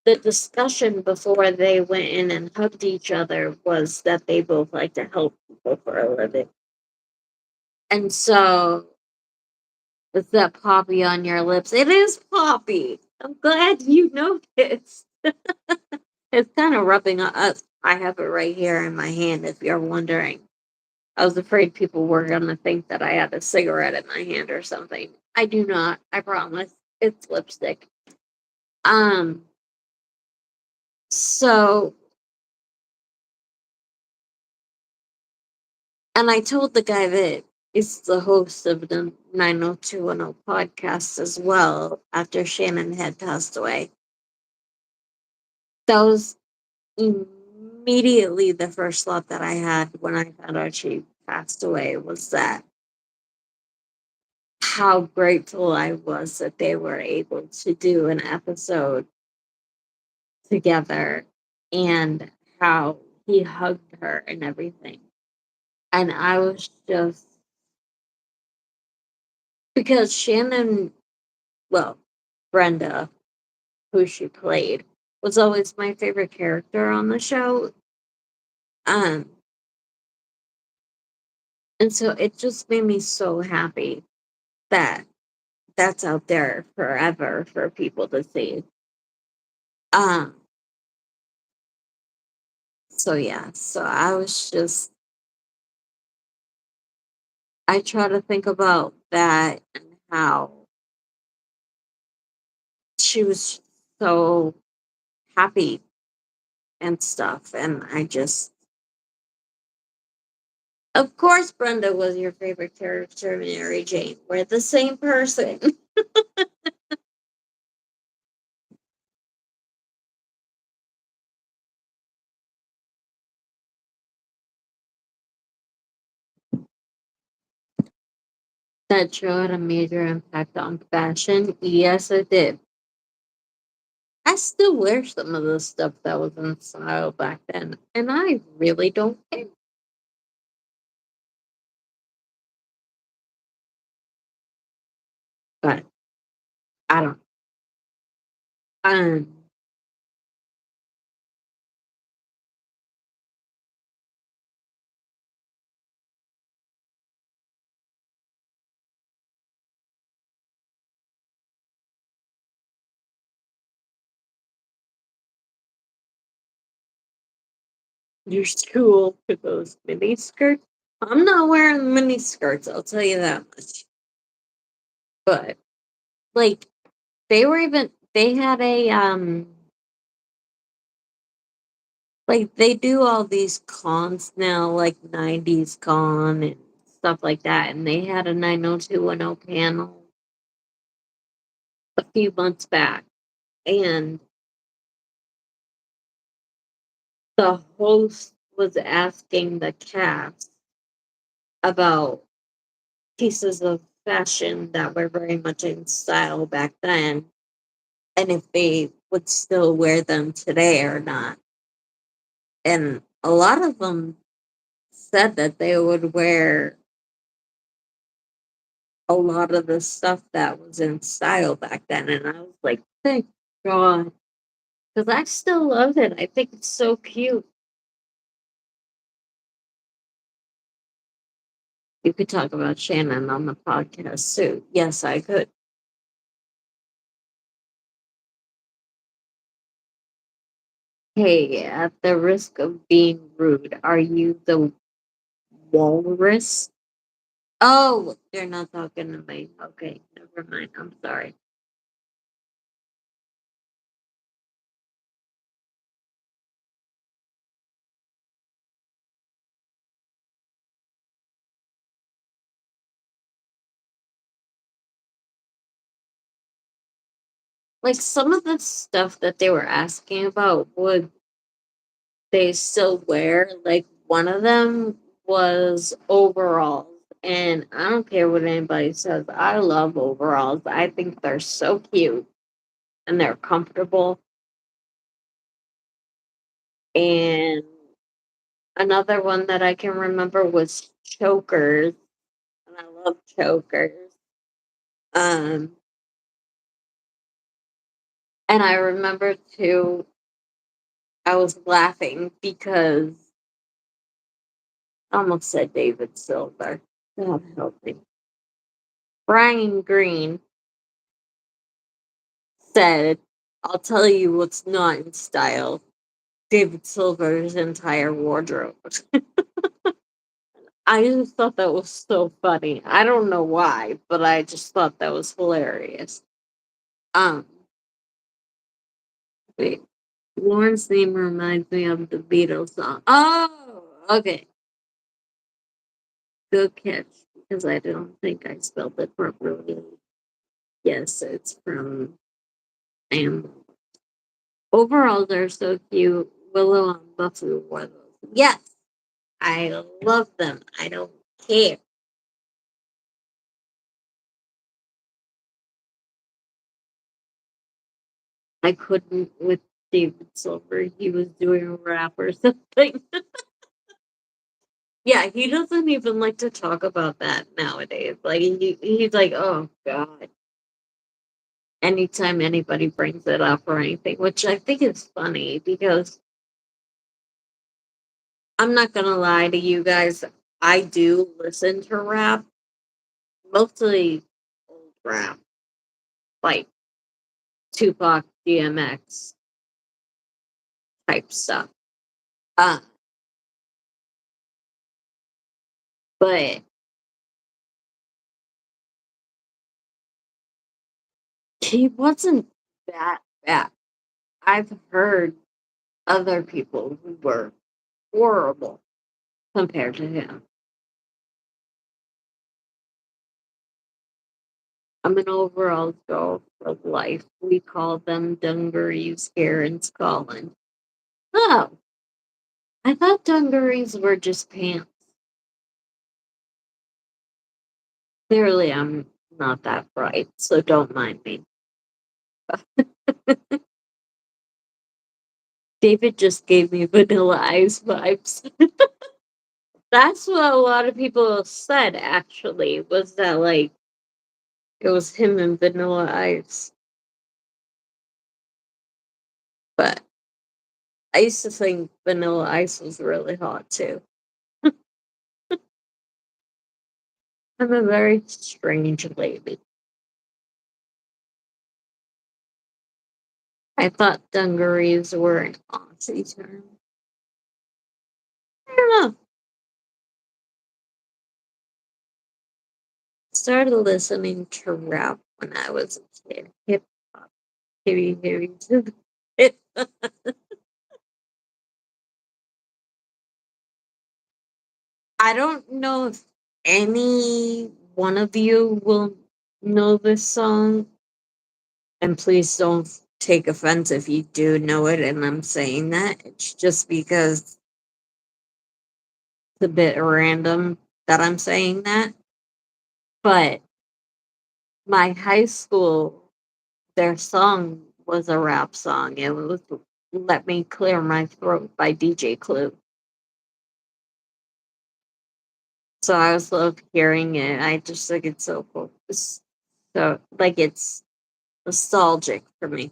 the discussion before they went in and hugged each other was that they both like to help people for a living. And so, with that poppy on your lips, it is poppy. I'm glad you noticed. It's kind of rubbing on us. I have it right here in my hand if you're wondering. I was afraid people were going to think that I had a cigarette in my hand or something. I do not. I promise. It's lipstick. Um, so, and I told the guy that is the host of the 90210 podcast as well after Shannon had passed away. That was immediately the first thought that I had when I found out she passed away was that how grateful I was that they were able to do an episode together and how he hugged her and everything. And I was just because Shannon, well, Brenda, who she played, was always my favorite character on the show. Um, and so it just made me so happy that that's out there forever for people to see. Um, so yeah, so I was just I try to think about that and how she was so happy and stuff. And I just, of course, Brenda was your favorite character, Mary Jane. We're the same person. That show had a major impact on fashion. Yes, it did. I still wear some of the stuff that was in style back then, and I really don't care. But I don't. Um, you're too old for those mini skirts. I'm not wearing mini skirts. I'll tell you that much. But like, they had a like they do all these cons now, like 90s con and stuff like that, and they had a 90210 panel a few months back, and the host was asking the cast about pieces of fashion that were very much in style back then, and if they would still wear them today or not. And a lot of them said that they would wear a lot of the stuff that was in style back then, and I was like, thank God, because I still love it. I think it's so cute. You could talk about Shannon on the podcast too. Yes, I could. Hey, at the risk of being rude, are you the walrus? Oh, you're not talking to me. Okay, never mind. I'm sorry. Like some of the stuff that they were asking about, would they still wear? Like one of them was overalls. And I don't care what anybody says. I love overalls. I think they're so cute and they're comfortable. And another one that I can remember was chokers. And I love chokers. Um, and I remember too, I was laughing because I almost said David Silver. God help me. Brian Green said, I'll tell you what's not in style. David Silver's entire wardrobe. I just thought that was so funny. I don't know why, but I just thought that was hilarious. Um, wait, Lauren's name reminds me of the Beatles song. Oh, okay. Good catch, because I don't think I spelled it properly. Yes, it's from Am. Overalls are so cute. Willow and Buffy wore those. Yes, I love them. I don't care. I couldn't with David Silver. He was doing a rap or something. Yeah, he doesn't even like to talk about that nowadays. Like he's like, oh God. Anytime anybody brings it up or anything, which I think is funny because I'm not gonna lie to you guys. I do listen to rap, mostly old rap, like Tupac, DMX type stuff. Uh, but he wasn't that bad. I've heard other people who were horrible compared to him. I'm an overall girl for life. We call them dungarees here in Scotland. Oh, I thought dungarees were just pants. Clearly, I'm not that bright, so don't mind me. David just gave me Vanilla Ice vibes. That's what a lot of people said, actually, was that, like, it was him and Vanilla Ice. But I used to think Vanilla Ice was really hot, too. I'm a very strange lady. I thought dungarees were an Aussie term. I don't know. Started listening to rap when I was a kid. Hip hop, heavy, heavy. I don't know if any one of you will know this song, and please don't take offense if you do know it and I'm saying that. It's just because it's a bit random that I'm saying that. But my high school, their song was a rap song. It was Let Me Clear My Throat by DJ Clue. So I was love hearing it. I just think it's so cool. So like it's nostalgic for me.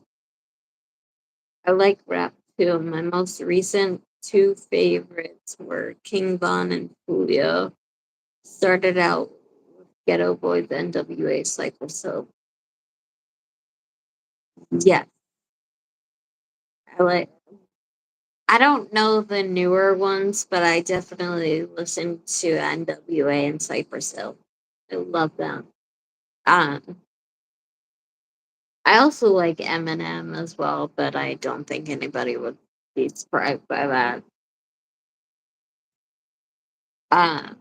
I like rap too. My most recent two favorites were King Von and Julio. Started out with Ghetto Boys NWA Cycle. So yeah, I like I don't know the newer ones, but I definitely listen to NWA and Cypress Hill. I love them. Um, I also like Eminem as well, but I don't think anybody would be surprised by that. Um,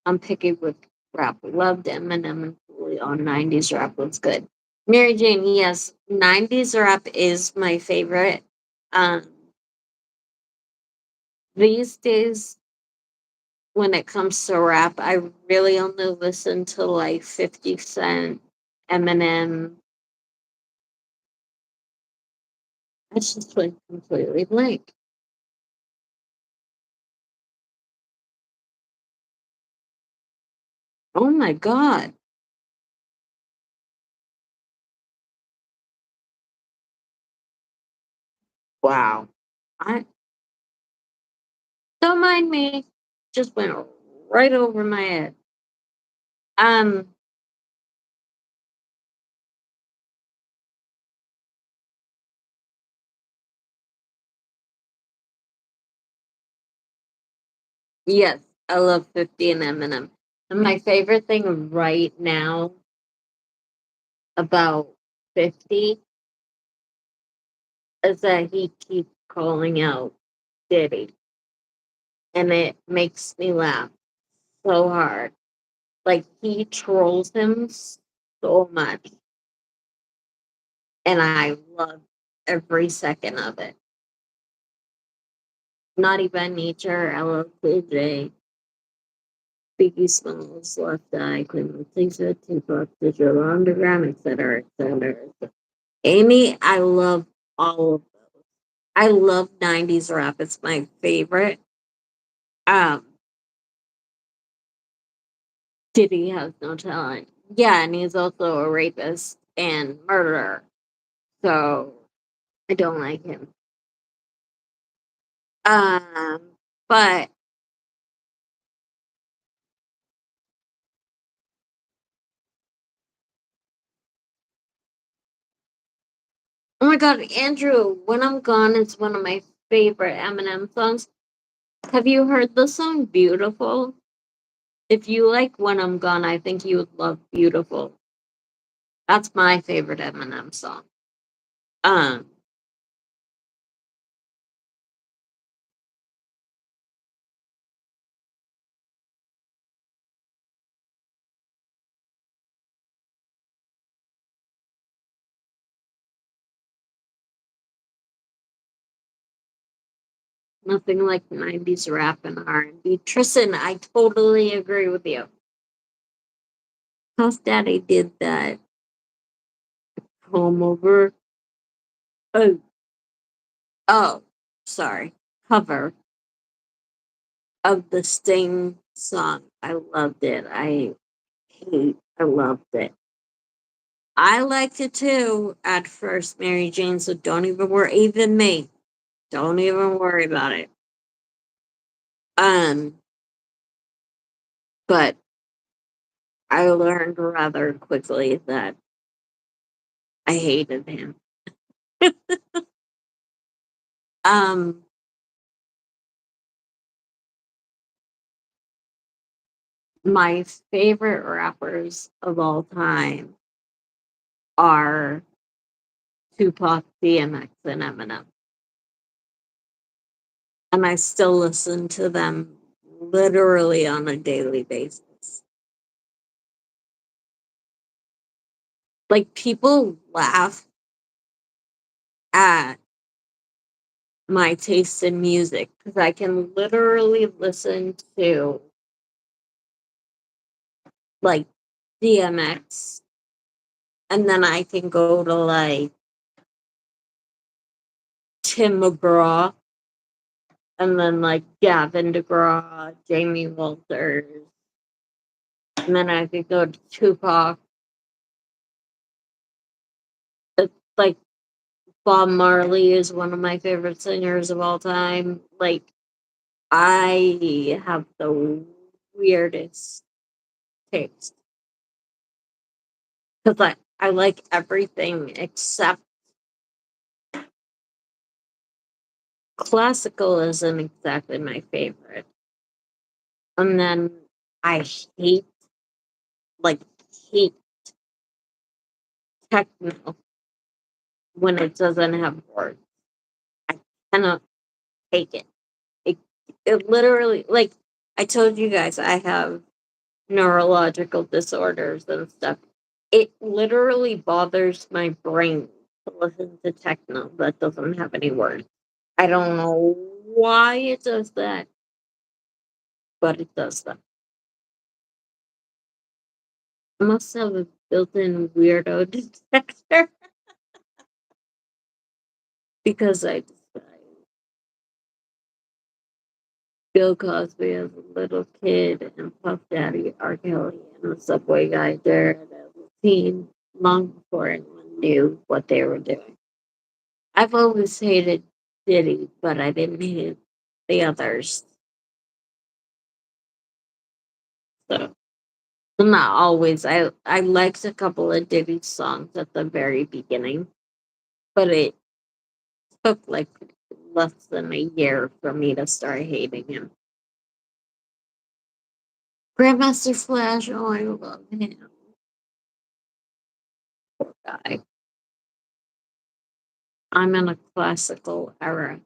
I'm picky with rap. Loved Eminem and Cooley on 90s rap was good. Mary Jane, yes, 90s rap is my favorite. Um, these days, when it comes to rap, I really only listen to like 50 Cent, Eminem. I just went completely blank. Oh my God. Wow. I don't mind me. Just went right over my head. Um, yes, I love 50 and Eminem. And my favorite thing right now about 50 is that he keeps calling out Diddy. And it makes me laugh so hard. Like he trolls him so much. And I love every second of it. Naughty by Nature, LL Cool J, Biggie Smalls, Left Eye, Queen Latifah, Tupac, Digital Underground, etc., etc. Amy, I love all of those. I love 90s rap. It's my favorite. Um, Diddy has no talent. Yeah, and he's also a rapist and murderer. So I don't like him. Um, but oh my god, Andrew, When I'm Gone is one of my favorite Eminem songs. Have you heard the song Beautiful? If you like When I'm Gone, I think you would love Beautiful. That's my favorite Eminem song. Um, Nothing like 90s rap and R&B. Tristan, I totally agree with you. Puff Daddy did that home over. Oh, oh, sorry. Cover of the Sting song. I loved it. I loved it. I liked it too at first, Mary Jane, so don't even worry. Even me. Don't even worry about it. Um, but I learned rather quickly that I hated him. um, my favorite rappers of all time are Tupac, DMX, and Eminem. And I still listen to them literally on a daily basis. Like, people laugh at my taste in music because I can literally listen to like DMX and then I can go to like Tim McGraw and then like Gavin DeGraw, Jamie Walters, and then I could go to Tupac. It's like Bob Marley is one of my favorite singers of all time. Like, I have the weirdest taste because I like everything except classical isn't exactly my favorite. And then I hate, like, hate techno when it doesn't have words. I cannot take it. It, it literally, like, I told you guys I have neurological disorders and stuff. It literally bothers my brain to listen to techno that doesn't have any words. I don't know why it does that, but it does that. I must have a built-in weirdo detector because I Bill Cosby as a little kid and Puff Daddy, R. Kelly, and the Subway guy Jared as a teen, long before anyone knew what they were doing. I've always hated Diddy, but I didn't hate the others. So not always. I liked a couple of Diddy songs at the very beginning, but it took like less than a year for me to start hating him. Grandmaster Flash, oh, I love him. Poor guy. I'm in a classical era.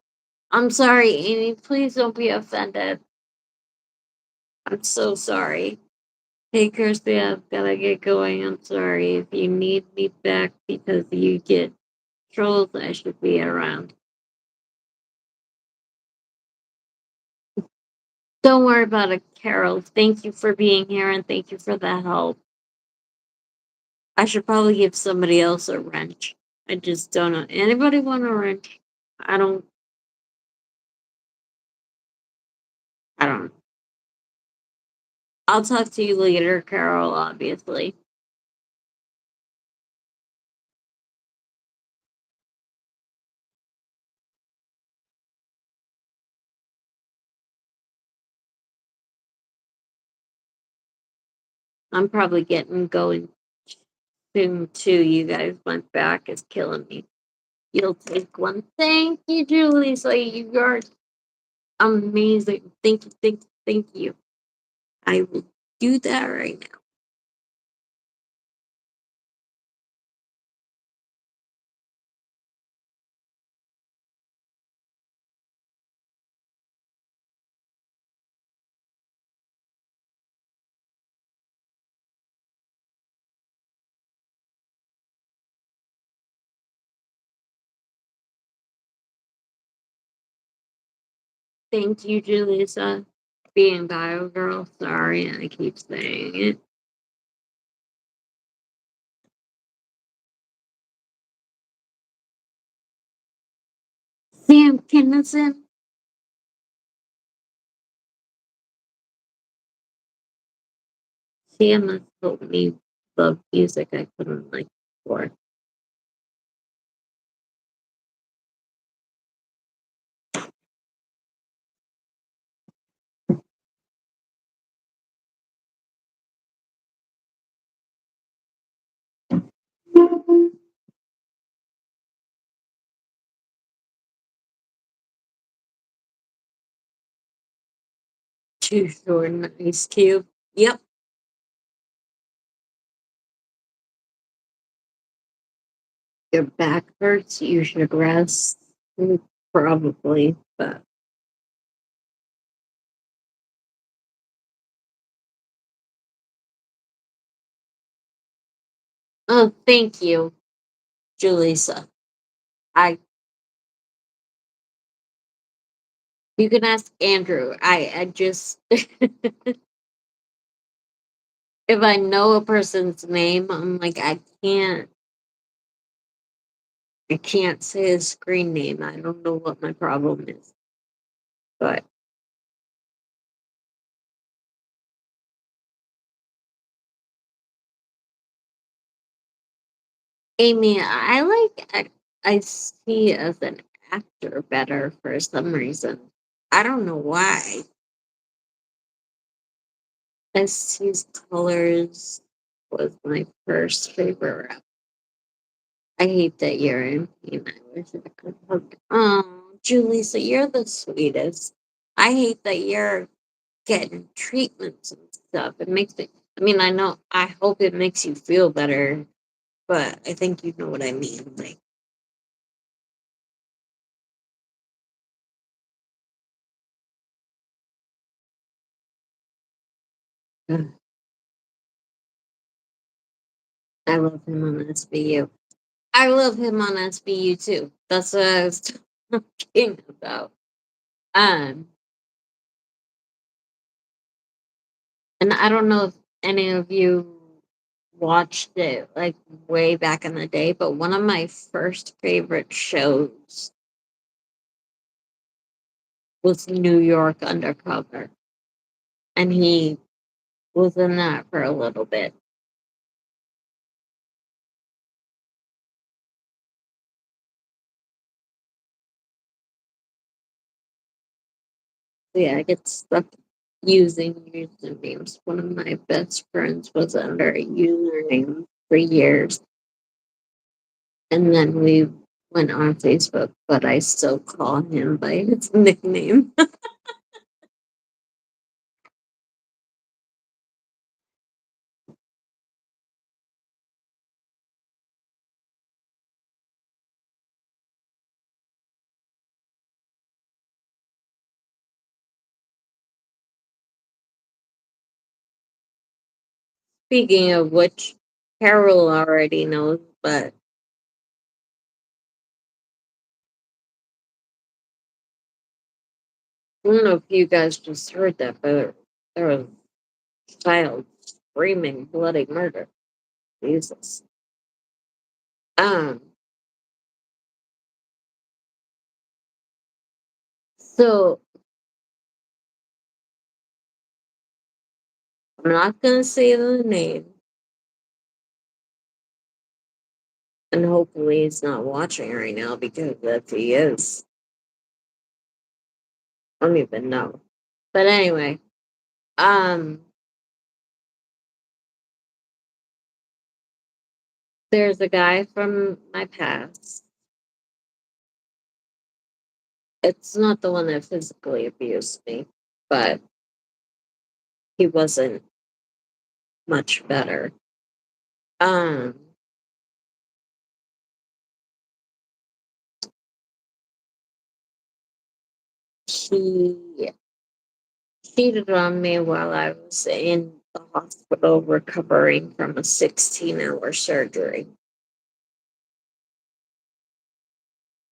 I'm sorry, Amy. Please don't be offended. I'm so sorry. Hey, Kirsty, I've gotta get going. I'm sorry. If you need me back because you get trolls, I should be around. Don't worry about it, Carol. Thank you for being here and thank you for the help. I should probably give somebody else a wrench. I just don't know. Anybody want a wrench? I don't. I don't. I'll talk to you later, Carol. Obviously, I'm probably getting going soon too. You guys, my back is killing me. You'll take one. Thank you, Julie. So you're amazing. Thank you. I will do that right now. Thank you, Julissa. Being bio girl. Sorry, I keep saying it. Sam Kinison. Sam has told me love music I couldn't like before. Too short and Ice Cube. Yep. Your back hurts. You should rest. Probably, but oh, thank you, Julissa. I You can ask Andrew. I just if I know a person's name, I'm like I can't say his screen name. I don't know what my problem is. But Amy, I see as an actor better for some reason. I don't know why. I See's Colors was my first favorite rap. I hate that you're in pain. I wish I could hug. Oh, Julissa, you're the sweetest. I hate that you're getting treatments and stuff. It makes it. I mean, I hope it makes you feel better, but I think you know what I mean. Like, ugh, I love him on SBU. I love him on SBU too. That's what I was talking about. Um, and I don't know if any of you watched it like way back in the day, but one of my first favorite shows was New York Undercover, and he was in that for a little bit. Yeah, I get stuck using usernames. One of my best friends was under a username for years, and then we went on Facebook, but I still call him by his nickname. Speaking of which, Carol already knows, but I don't know if you guys just heard that, but there was a child screaming bloody murder. Jesus. Um, so I'm not gonna say the name, and hopefully he's not watching right now because if he is, I don't even know. But anyway, um, there's a guy from my past. It's not the one that physically abused me, but he wasn't much better. Um, he cheated on me while I was in the hospital recovering from a 16-hour surgery.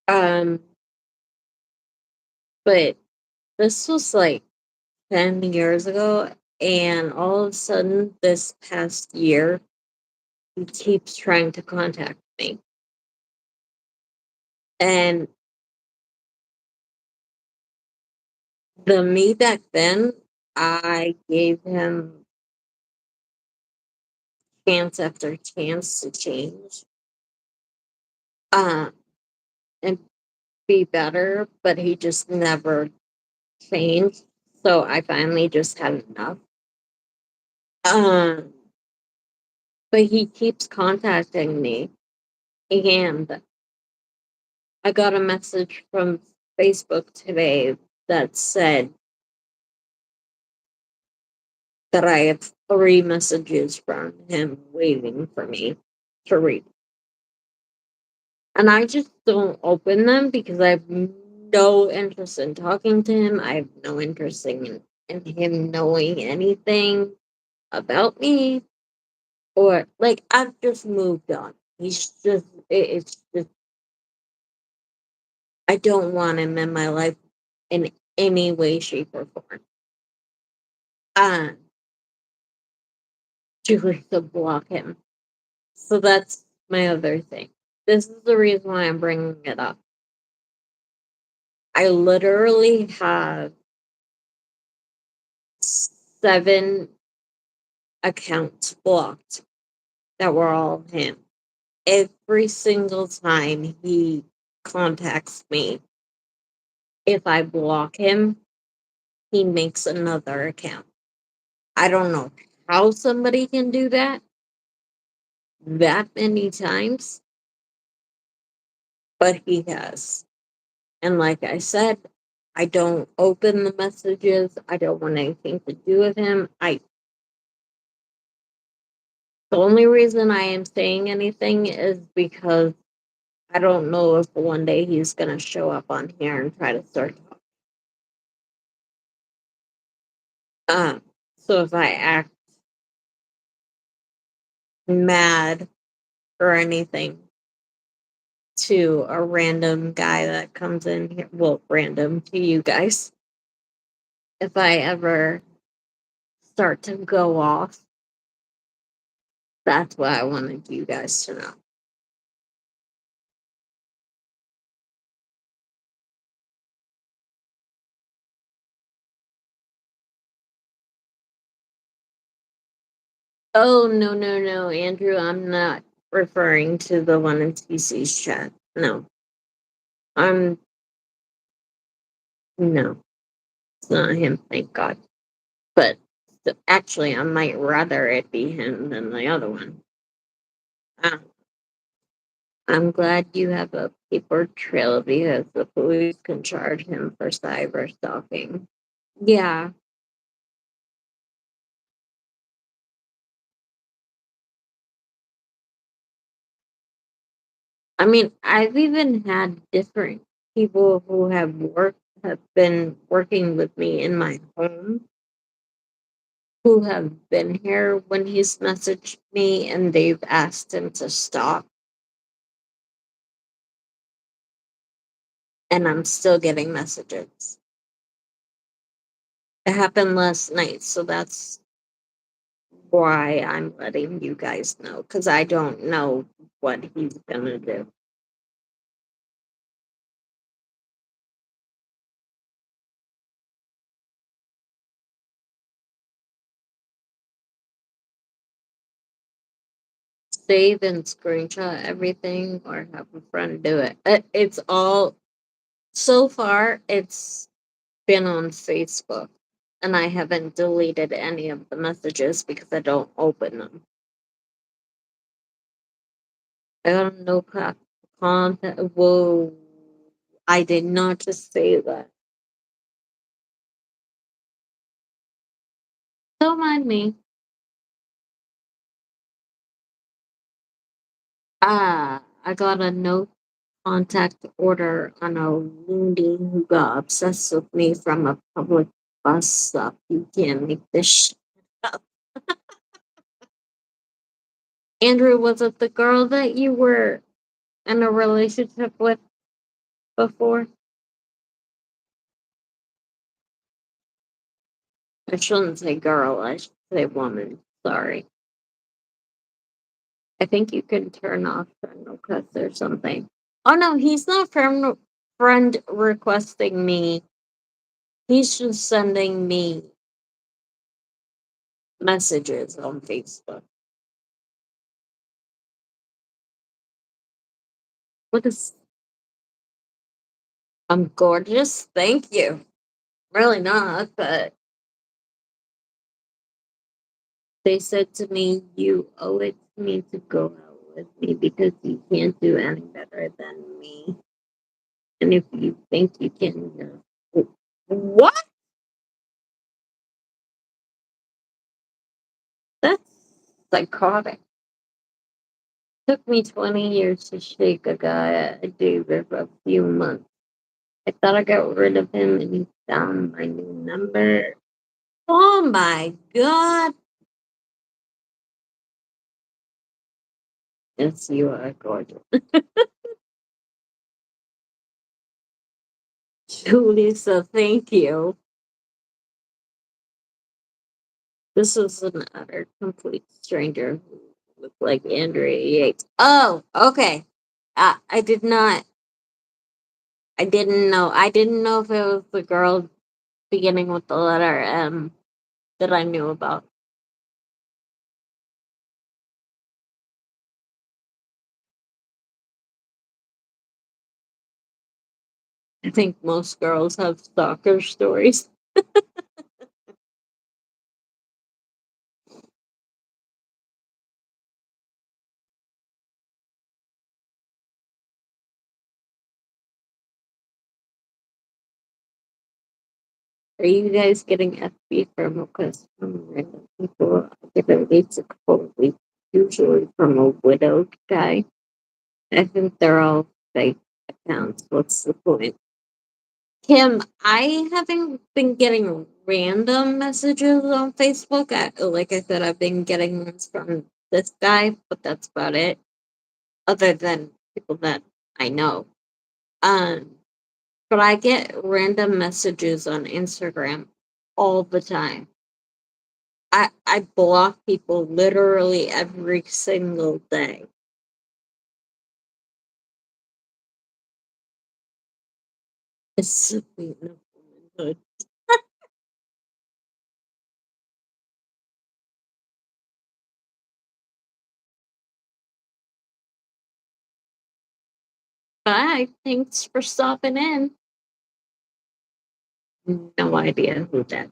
Um, but This was like 10 years ago, and all of a sudden, this past year, he keeps trying to contact me. And the me back then, I gave him chance after chance to change, uh, and be better, but he just never changed. So I finally just had enough. Um, but he keeps contacting me, and I got a message from Facebook today that said that I have 3 messages from him waiting for me to read. And I just don't open them because I have no interest in talking to him. I have no interest in him knowing anything about me, or like I've just moved on. It's just I don't want him in my life in any way, shape, or form. Uh, to block him. So that's my other thing. This is the reason why I'm bringing it up. I literally have 7 accounts blocked that were all him. Every single time he contacts me, if I block him, he makes another account. I don't know how somebody can do that many times, but he has. And like I said, I don't open the messages. I don't want anything to do with him. The only reason I am saying anything is because I don't know if one day he's gonna show up on here and try to start talking. So if I act mad or anything to a random guy that comes in here, well, random to you guys, if I ever start to go off, that's what I wanted you guys to know. Oh, no, no, no, Andrew, I'm not referring to the one in TC's chat. No, I'm, no, it's not him, thank God. But actually, I might rather it be him than the other one. Uh, I'm glad you have a paper trail because the police can charge him for cyber stalking. Yeah, I mean, I've even had different people who have been working with me in my home who have been here when he's messaged me and they've asked him to stop, and I'm still getting messages. It happened last night, so that's why I'm letting you guys know because I don't know what he's gonna do. Save and screenshot everything or have a friend do it. It's all so far, it's been on Facebook, and I haven't deleted any of the messages because I don't open them. I don't know content. Whoa, I did not just say that. Don't mind me. I got a no contact order on a loony who got obsessed with me from a public bus stop. You can't make this shit up. Andrew, was it the girl that you were in a relationship with before? I shouldn't say girl, I should say woman. Sorry. I think you can turn off friend requests or something. Oh no, he's not friend requesting me. He's just sending me messages on Facebook. What is I'm gorgeous? Thank you. Really not, but they said to me, you owe it to me to go out with me because you can't do any better than me. And if you think you can, what? That's psychotic. Took me 20 years to shake a guy I dated for a few months. I thought I got rid of him and he found my new number. Oh my god. Yes, you are gorgeous. Julie, so thank you. This is an utter complete stranger who looked like Andrea Yates. Oh, okay. I did not. I didn't know. I didn't know if it was the girl beginning with the letter M that I knew about. I think most girls have stalker stories. Are you guys getting FB from requests from random people? I get at least a couple of weeks, usually from a widowed guy. I think they're all fake accounts. What's the point? Kim, I haven't been getting random messages on Facebook. Like I said, I've been getting ones from this guy, but that's about it. Other than people that I know. Um, but I get random messages on Instagram all the time. I block people literally every single day. It's sweet enough womanhood. Bye. Thanks for stopping in. No idea who that.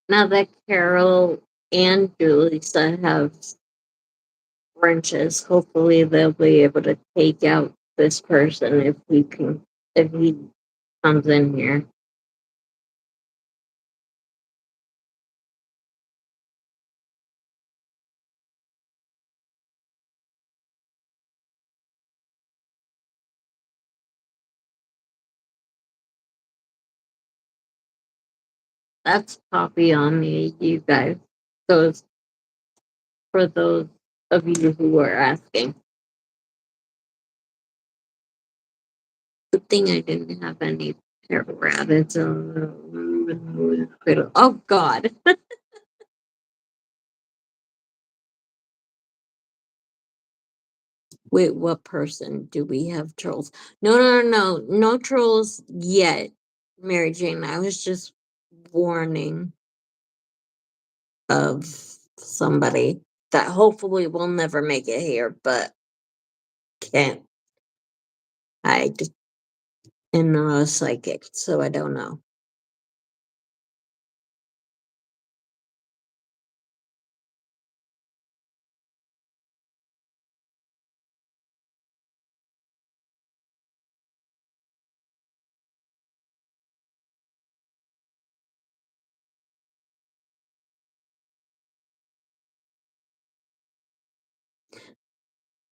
Now that Carol and Julissa have wrenches, hopefully they'll be able to take out this person if he comes in here. That's Poppy on me, you guys. Those for those of you who are asking. Good thing I didn't have any rabbits on the cradle. Oh God. Wait, what person do we have trolls? No trolls yet, Mary Jane. I was just warning of somebody that hopefully will never make it here, but can't. I just and not a psychic, so I don't know.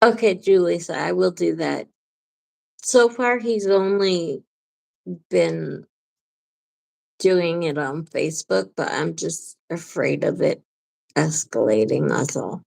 Okay, Julie, so I will do that. So far, he's only been doing it on Facebook, but I'm just afraid of it escalating, that's all.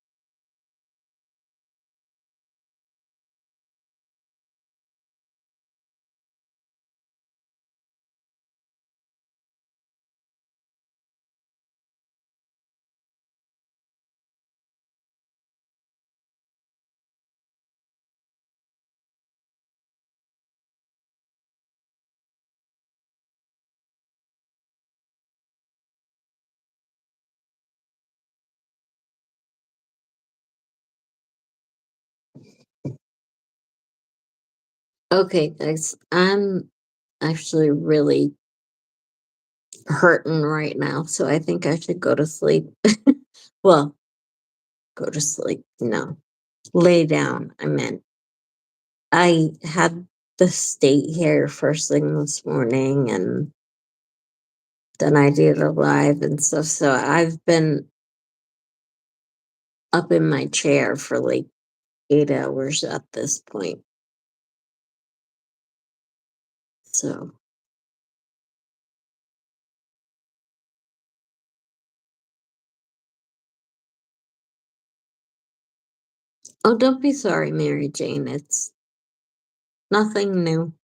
Okay, guys, I'm actually really hurting right now, so I think I should go to sleep. Well, go to sleep. No, lay down. I meant I had the state here first thing this morning, and then I did a live and stuff. So I've been up in my chair for like 8 hours at this point. So, oh, don't be sorry, Mary Jane. It's nothing new.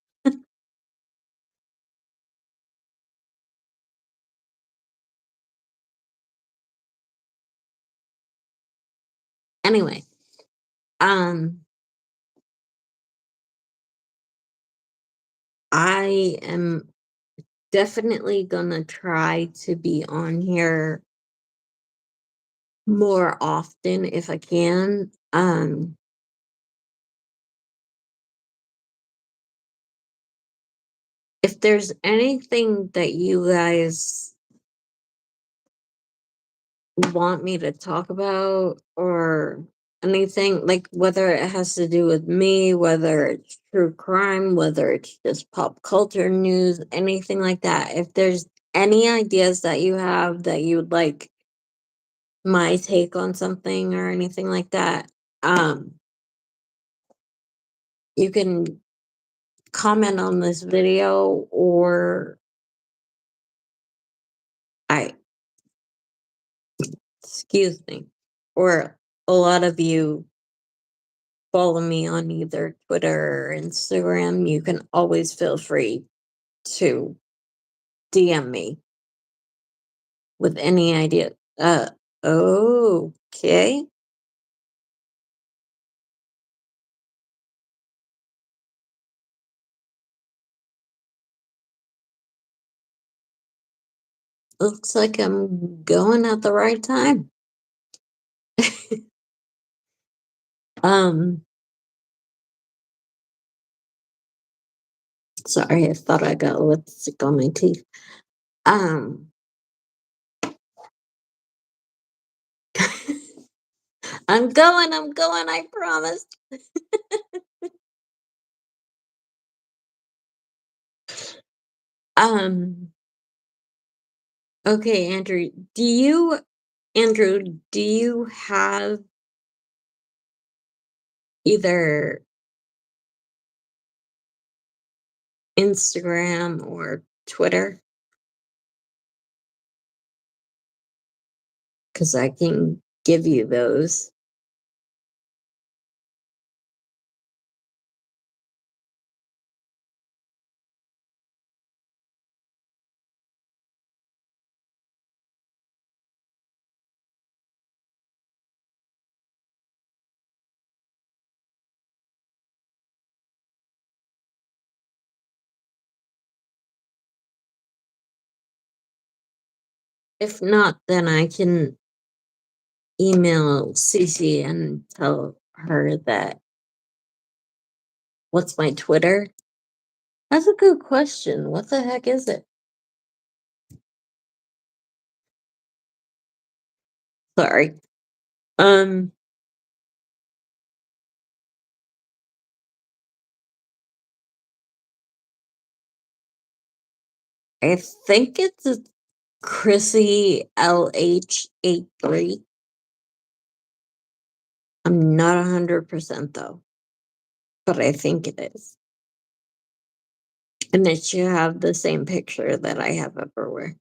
Anyway, um, I am definitely gonna try to be on here more often if I can. If there's anything that you guys want me to talk about or anything, like whether it has to do with me, whether it's true crime, whether it's just pop culture news, anything like that, if there's any ideas that you have that you would like my take on something or anything like that, you can comment on this video, or I excuse me, or a lot of you follow me on either Twitter or Instagram. You can always feel free to DM me with any idea. Okay. Looks like I'm going at the right time. um, Sorry, I thought I got lipstick on my teeth. Um, I'm going, I promise. Um, okay, Andrew, do you have either Instagram or Twitter? Because I can give you those. If not, then I can email Cece and tell her that what's my Twitter? That's a good question. What the heck is it? Sorry. Um, I think it's a Chrissy LH83. I'm not 100% though, but I think it is. And it should have the same picture that I have everywhere.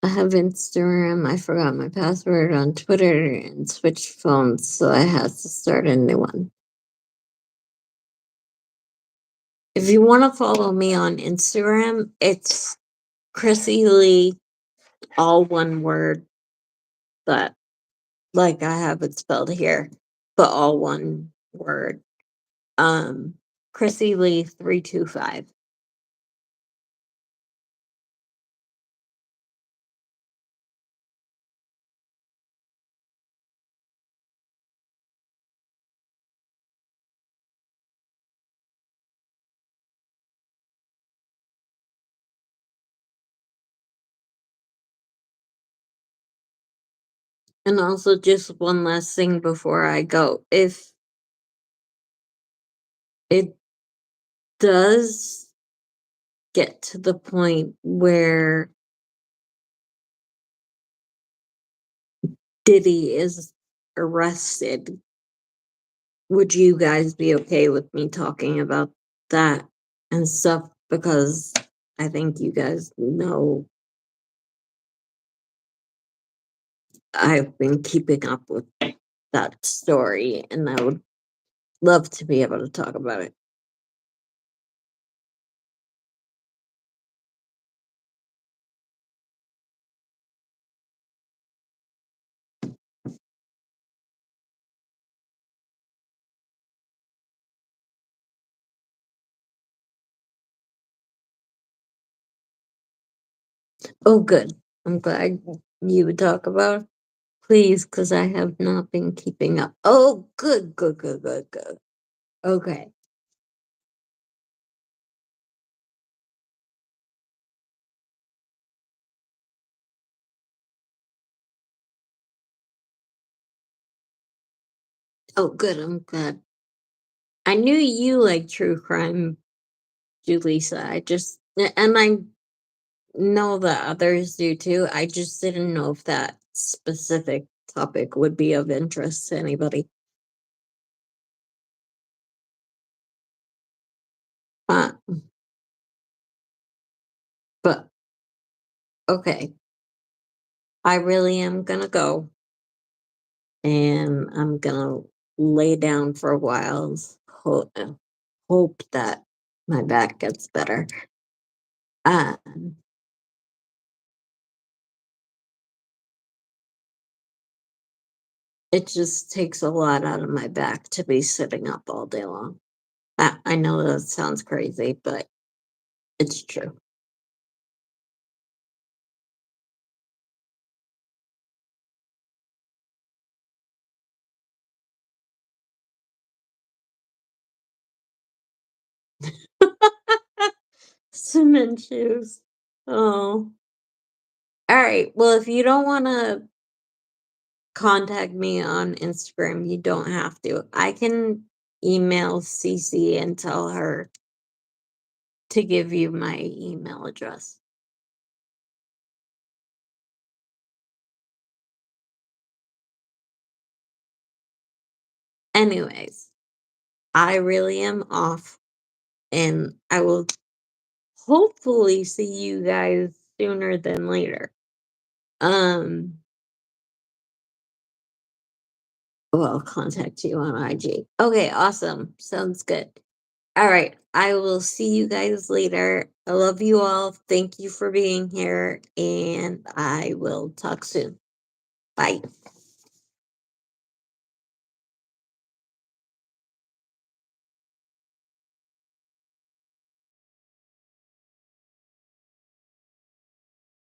I have Instagram. I forgot my password on Twitter and switched phones, so I had to start a new one. If you want to follow me on Instagram, it's Chrissy Lee, all one word, but like I have it spelled here, but all one word. Um, Chrissy Lee 325. And also, just one last thing before I go. If it does get to the point where Diddy is arrested, would you guys be okay with me talking about that and stuff? Because I think you guys know I've been keeping up with that story and I would love to be able to talk about it. Oh, good. I'm glad you would talk about it. Please, because I have not been keeping up. Oh, good, good, good, good, good. Okay. Oh, good. I'm glad. I knew you like true crime, Julissa. And I know that others do too. I just didn't know if that specific topic would be of interest to anybody. Uh, but okay, I really am gonna go and I'm gonna lay down for a while. Hope that my back gets better. Um, it just takes a lot out of my back to be sitting up all day long. I know that sounds crazy, but it's true. Cement shoes. Oh. All right. Well, if you don't want to contact me on Instagram, you don't have to. I can email Cece and tell her to give you my email address. Anyways, I really am off and I will hopefully see you guys sooner than later. Um, well, I'll contact you on IG. Okay, awesome. Sounds good. All right. I will see you guys later. I love you all. Thank you for being here, and I will talk soon. Bye.